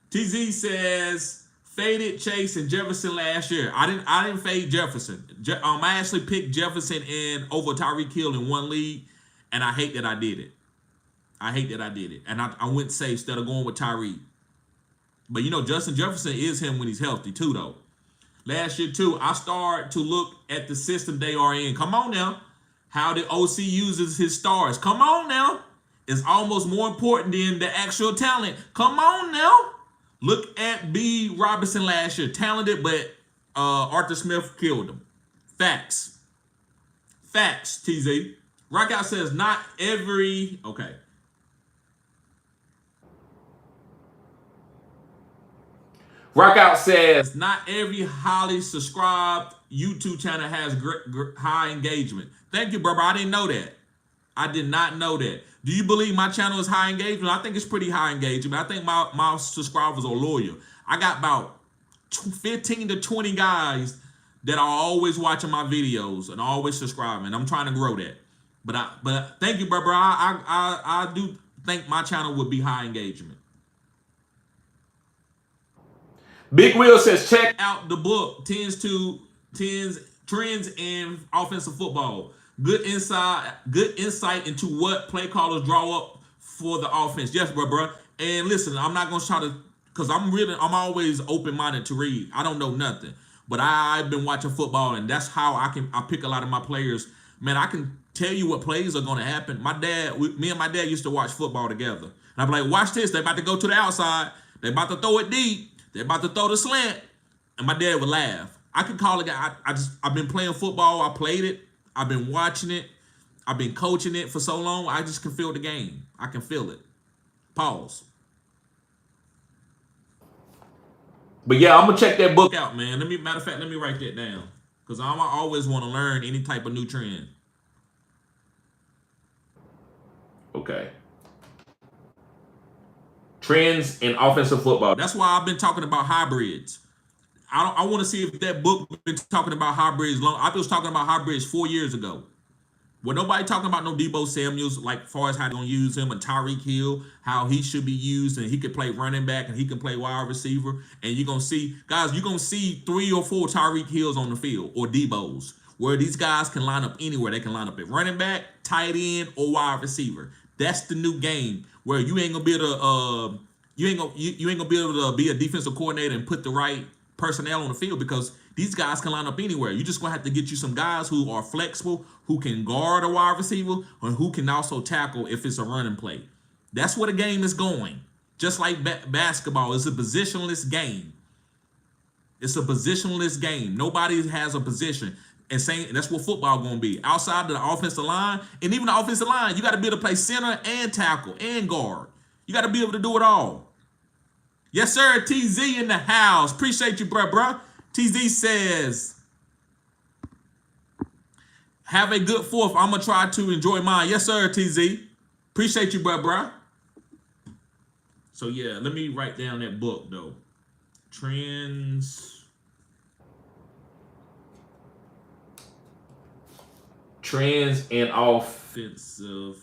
TZ says faded Chase and Jefferson last year. I didn't fade Jefferson. I actually picked Jefferson in over Tyreek Hill in one league, and I hate that I did it. And I went safe instead of going with Tyreek. But you know, Justin Jefferson is him when he's healthy too, though. Last year too, I started to look at the system they are in. Come on now, how the OC uses his stars. Come on now. It's almost more important than the actual talent. Come on now. Look at B. Robinson last year. Talented, but Arthur Smith killed him. Facts. Facts, TZ. Rockout says not every... Okay. Rockout says not every highly subscribed YouTube channel has high engagement. Thank you, brother. I didn't know that. I did not know that. Do you believe my channel is high engagement? I think it's pretty high engagement. I think my subscribers are loyal. I got about 15 to 20 guys that are always watching my videos and always subscribing. I'm trying to grow that. But thank you, brother. I do think my channel would be high engagement. Big Will says check out the book Trends in Offensive Football. Good insight into what play callers draw up for the offense. Yes, bro. And listen, I'm not gonna try to, because I'm always open-minded to read. I don't know nothing. But I've been watching football, and that's how I pick a lot of my players. Man, I can tell you what plays are gonna happen. Me and my dad used to watch football together. And I'd be like, watch this, they about to go to the outside, they about to throw it deep, they about to throw the slant. And my dad would laugh. I could call a guy. I've been playing football, I played it. I've been watching it. I've been coaching it for so long. I just can feel the game. I can feel it. Pause. But yeah, I'm gonna check that book out, man. Matter of fact, let me write that down, because I always want to learn any type of new trend. Okay. Trends in offensive football. That's why I've been talking about hybrids. I want to see if that book been talking about hybrids long. I was talking about hybrids 4 years ago. Well, nobody talking about no Deebo Samuels, like far as how they're gonna use him, and Tyreek Hill, how he should be used, and he could play running back and he can play wide receiver. And you're gonna see, guys, you're gonna see 3 or 4 Tyreek Hills on the field, or Deebos, where these guys can line up anywhere. They can line up at running back, tight end, or wide receiver. That's the new game, where you ain't gonna be able to you ain't gonna be able to be a defensive coordinator and put the right personnel on the field, because these guys can line up anywhere. You're just gonna have to get you some guys who are flexible, who can guard a wide receiver, and who can also tackle if it's a running play. That's where the game is going. Just like basketball, it's a positionless game. It's a positionless game. Nobody has a position. And that's what football gonna be. Outside of the offensive line, and even the offensive line, you got to be able to play center and tackle and guard. You got to be able to do it all. Yes, sir. TZ in the house. Appreciate you, bruh. TZ says, have a good 4th. I'm going to try to enjoy mine. Yes, sir, TZ. Appreciate you, bruh. So, yeah, let me write down that book, though. Trends in offensive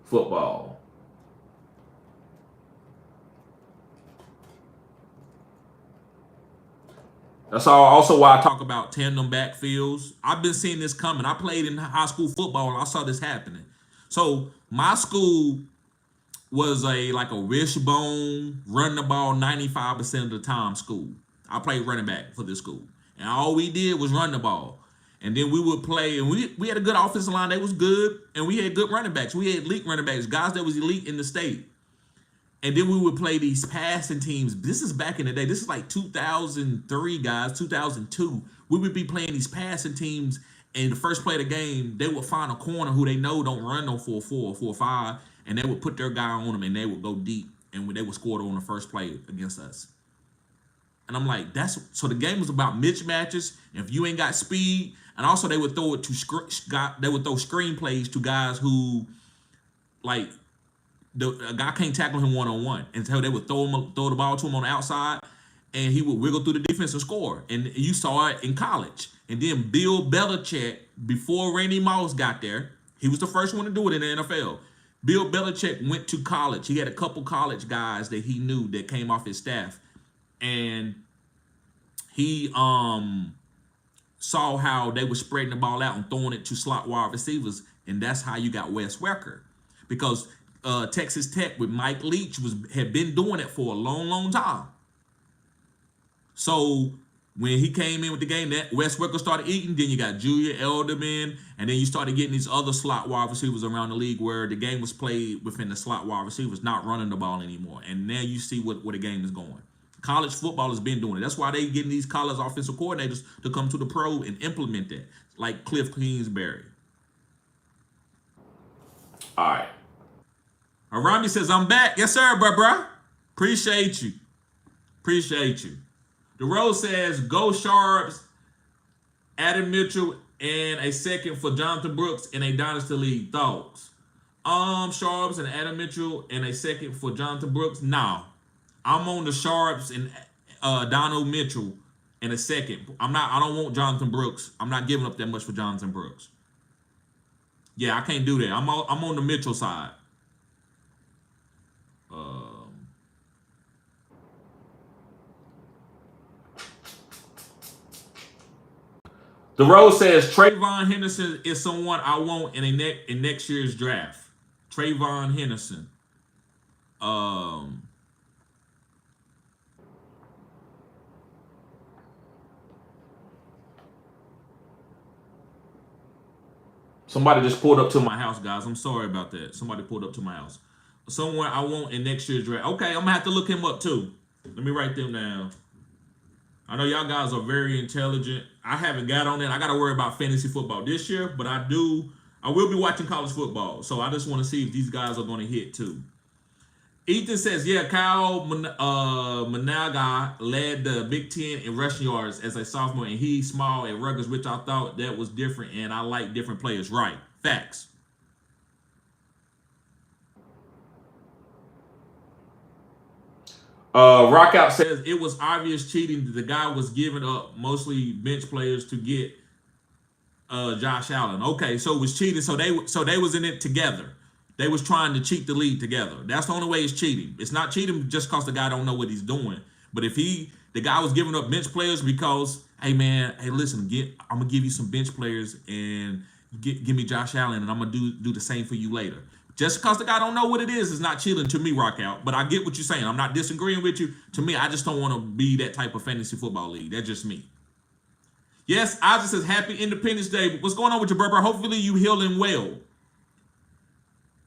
football. That's also why I talk about tandem backfields. I've been seeing this coming. I played in high school football, and I saw this happening. So my school was like a wishbone, run the ball 95% of the time school. I played running back for this school. And all we did was run the ball. And then we would play, and we had a good offensive line that was good, and we had good running backs. We had elite running backs, guys that was elite in the state. And then we would play these passing teams. This is back in the day. This is like 2003, guys, 2002. We would be playing these passing teams, and the first play of the game, they would find a corner who they know don't run no 4-4 or 4-5, and they would put their guy on them, and they would go deep, and they would score on the first play against us. And I'm like, so the game was about mismatches. If you ain't got speed, and also they would throw it to they would throw screenplays to guys who like a guy can't tackle him one-on-one, and so they would throw the ball to him on the outside, and he would wiggle through the defense and score. And you saw it in college. And then Bill Belichick, before Randy Moss got there, he was the first one to do it in the NFL. Bill Belichick went to college. He had a couple college guys that he knew that came off his staff, and he saw how they were spreading the ball out and throwing it to slot wide receivers, and that's how you got Wes Welker, because Texas Tech with Mike Leach had been doing it for a long time. So when he came in with the game, that Wes Welker started eating. Then you got Julia Elderman, and then you started getting these other slot wide receivers around the league where the game was played within the slot wide receivers, not running the ball anymore. And now you see where the game is going. College football has been doing it. That's why they getting these college offensive coordinators to come to the pro and implement that, like Cliff Kingsbury. All right. Arami says, I'm back. Yes, sir, bruh. Appreciate you. The Rose says, go Sharps, Adam Mitchell, and a second for Jonathan Brooks in a Dynasty League. Thoughts? Sharps and Adam Mitchell and a second for Jonathan Brooks. No. I'm on the Sharps and Donald Mitchell in a second. I don't want Jonathan Brooks. I'm not giving up that much for Jonathan Brooks. Yeah, I can't do that. I'm on the Mitchell side. The Rose says Trayvon Henderson is someone I want in next year's draft. Trayvon Henderson. Somebody just pulled up to my house, guys. I'm sorry about that. Somebody pulled up to my house. Someone I want in next year's draft. Okay, I'm gonna have to look him up too. Let me write them down. I know y'all guys are very intelligent. I haven't got on it. I got to worry about fantasy football this year, but I will be watching college football. So I just want to see if these guys are going to hit too. Ethan says, yeah, Kyle Managa led the Big Ten in rushing yards as a sophomore, and he's small at Rutgers, which I thought that was different, and I like different players. Right. Facts. Rockout says it was obvious cheating that the guy was giving up mostly bench players to get Josh Allen. Okay, so it was cheating. So they was in it together. They was trying to cheat the league together. That's the only way it's cheating. It's not cheating just because the guy don't know what he's doing. But if the guy was giving up bench players because, hey man, hey listen, I'm gonna give you some bench players and give me Josh Allen, and I'm gonna do the same for you later. Just because the guy don't know what it is not cheating to me, Rockout. But I get what you're saying. I'm not disagreeing with you. To me, I just don't want to be that type of fantasy football league. That's just me. Yes, Isaac says, happy Independence Day. What's going on with your brother? Hopefully you healing well.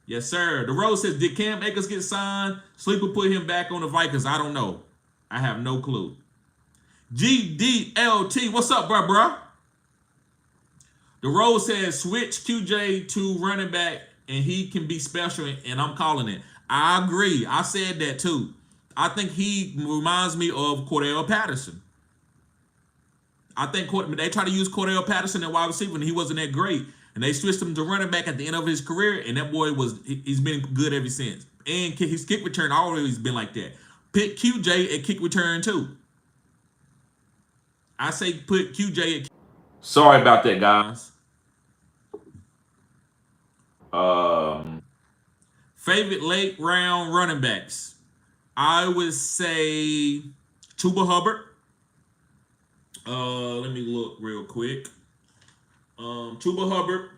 Yes, sir. The Rose says, did Cam Akers get signed? Sleeper put him back on the Vikings. I don't know. I have no clue. GDLT, what's up, bruh? The Rose says, switch QJ to running back, and he can be special, and I'm calling it. I agree. I said that too. I think he reminds me of Cordell Patterson. I think they try to use Cordell Patterson at wide receiver, and he wasn't that great. And they switched him to running back at the end of his career, and that boy he's been good ever since. And his kick return always been like that. Pick QJ at kick return too. I say put QJ at. Sorry about that, guys. Favorite late round running backs. I would say Chuba Hubbard. Let me look real quick. Chuba Hubbard.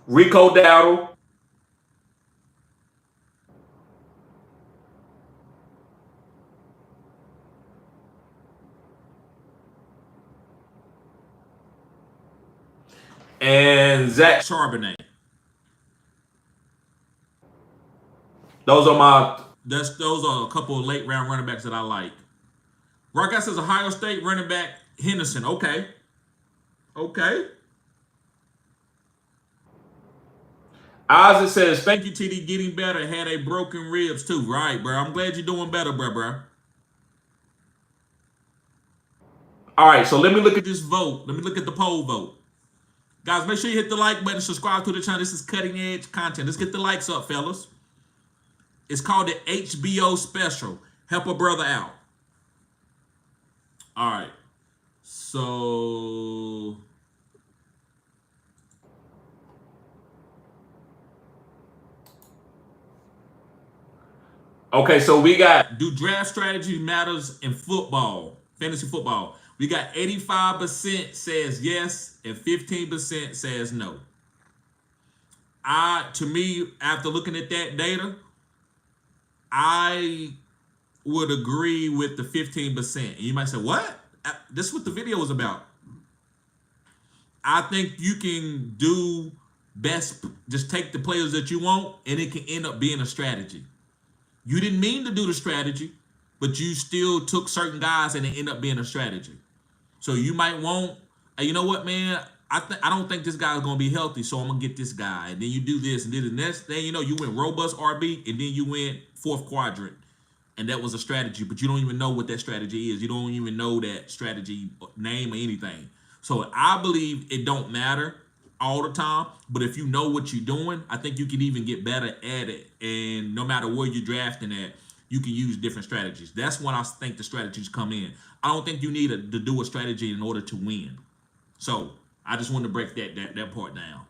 Rico Dowdle. And Zach Charbonnet. Those are a couple of late round running backs that I like. Rockout says Ohio State running back Henderson. Okay. Isaac says, thank you, TD. Getting better. Had a broken ribs too. Right, bro. I'm glad you're doing better, bro. All right, so let me look at this vote. Let me look at the poll vote. Guys, make sure you hit the like button, subscribe to the channel. This is cutting edge content. Let's get the likes up, fellas. It's called the HBO special. Help a brother out. All right. So okay, so we got do draft strategy matters in football, fantasy football. We got 85% says yes and 15% says no. To me, after looking at that data, I would agree with the 15%. And you might say, what? This is what the video was about. I think you can do best, just take the players that you want, and it can end up being a strategy. You didn't mean to do the strategy, but you still took certain guys and it ended up being a strategy. So you might want, hey, you know what, man? I don't think this guy's gonna be healthy, so I'm gonna get this guy. And then you do this, and then the next thing you know, you went robust RB, and then you went fourth quadrant, and that was a strategy. But you don't even know what that strategy is. You don't even know that strategy name or anything. So I believe it don't matter all the time, but if you know what you're doing, I think you can even get better at it. And no matter where you're drafting at, you can use different strategies. That's when I think the strategies come in. I don't think you need to do a strategy in order to win. So I just wanted to break that part down.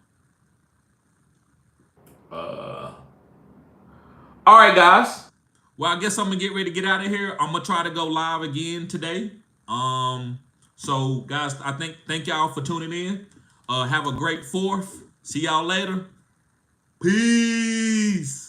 All right, guys. Well, I guess I'm gonna get ready to get out of here. I'm gonna try to go live again today. So guys, I thank y'all for tuning in. Have a great 4th. See y'all later. Peace.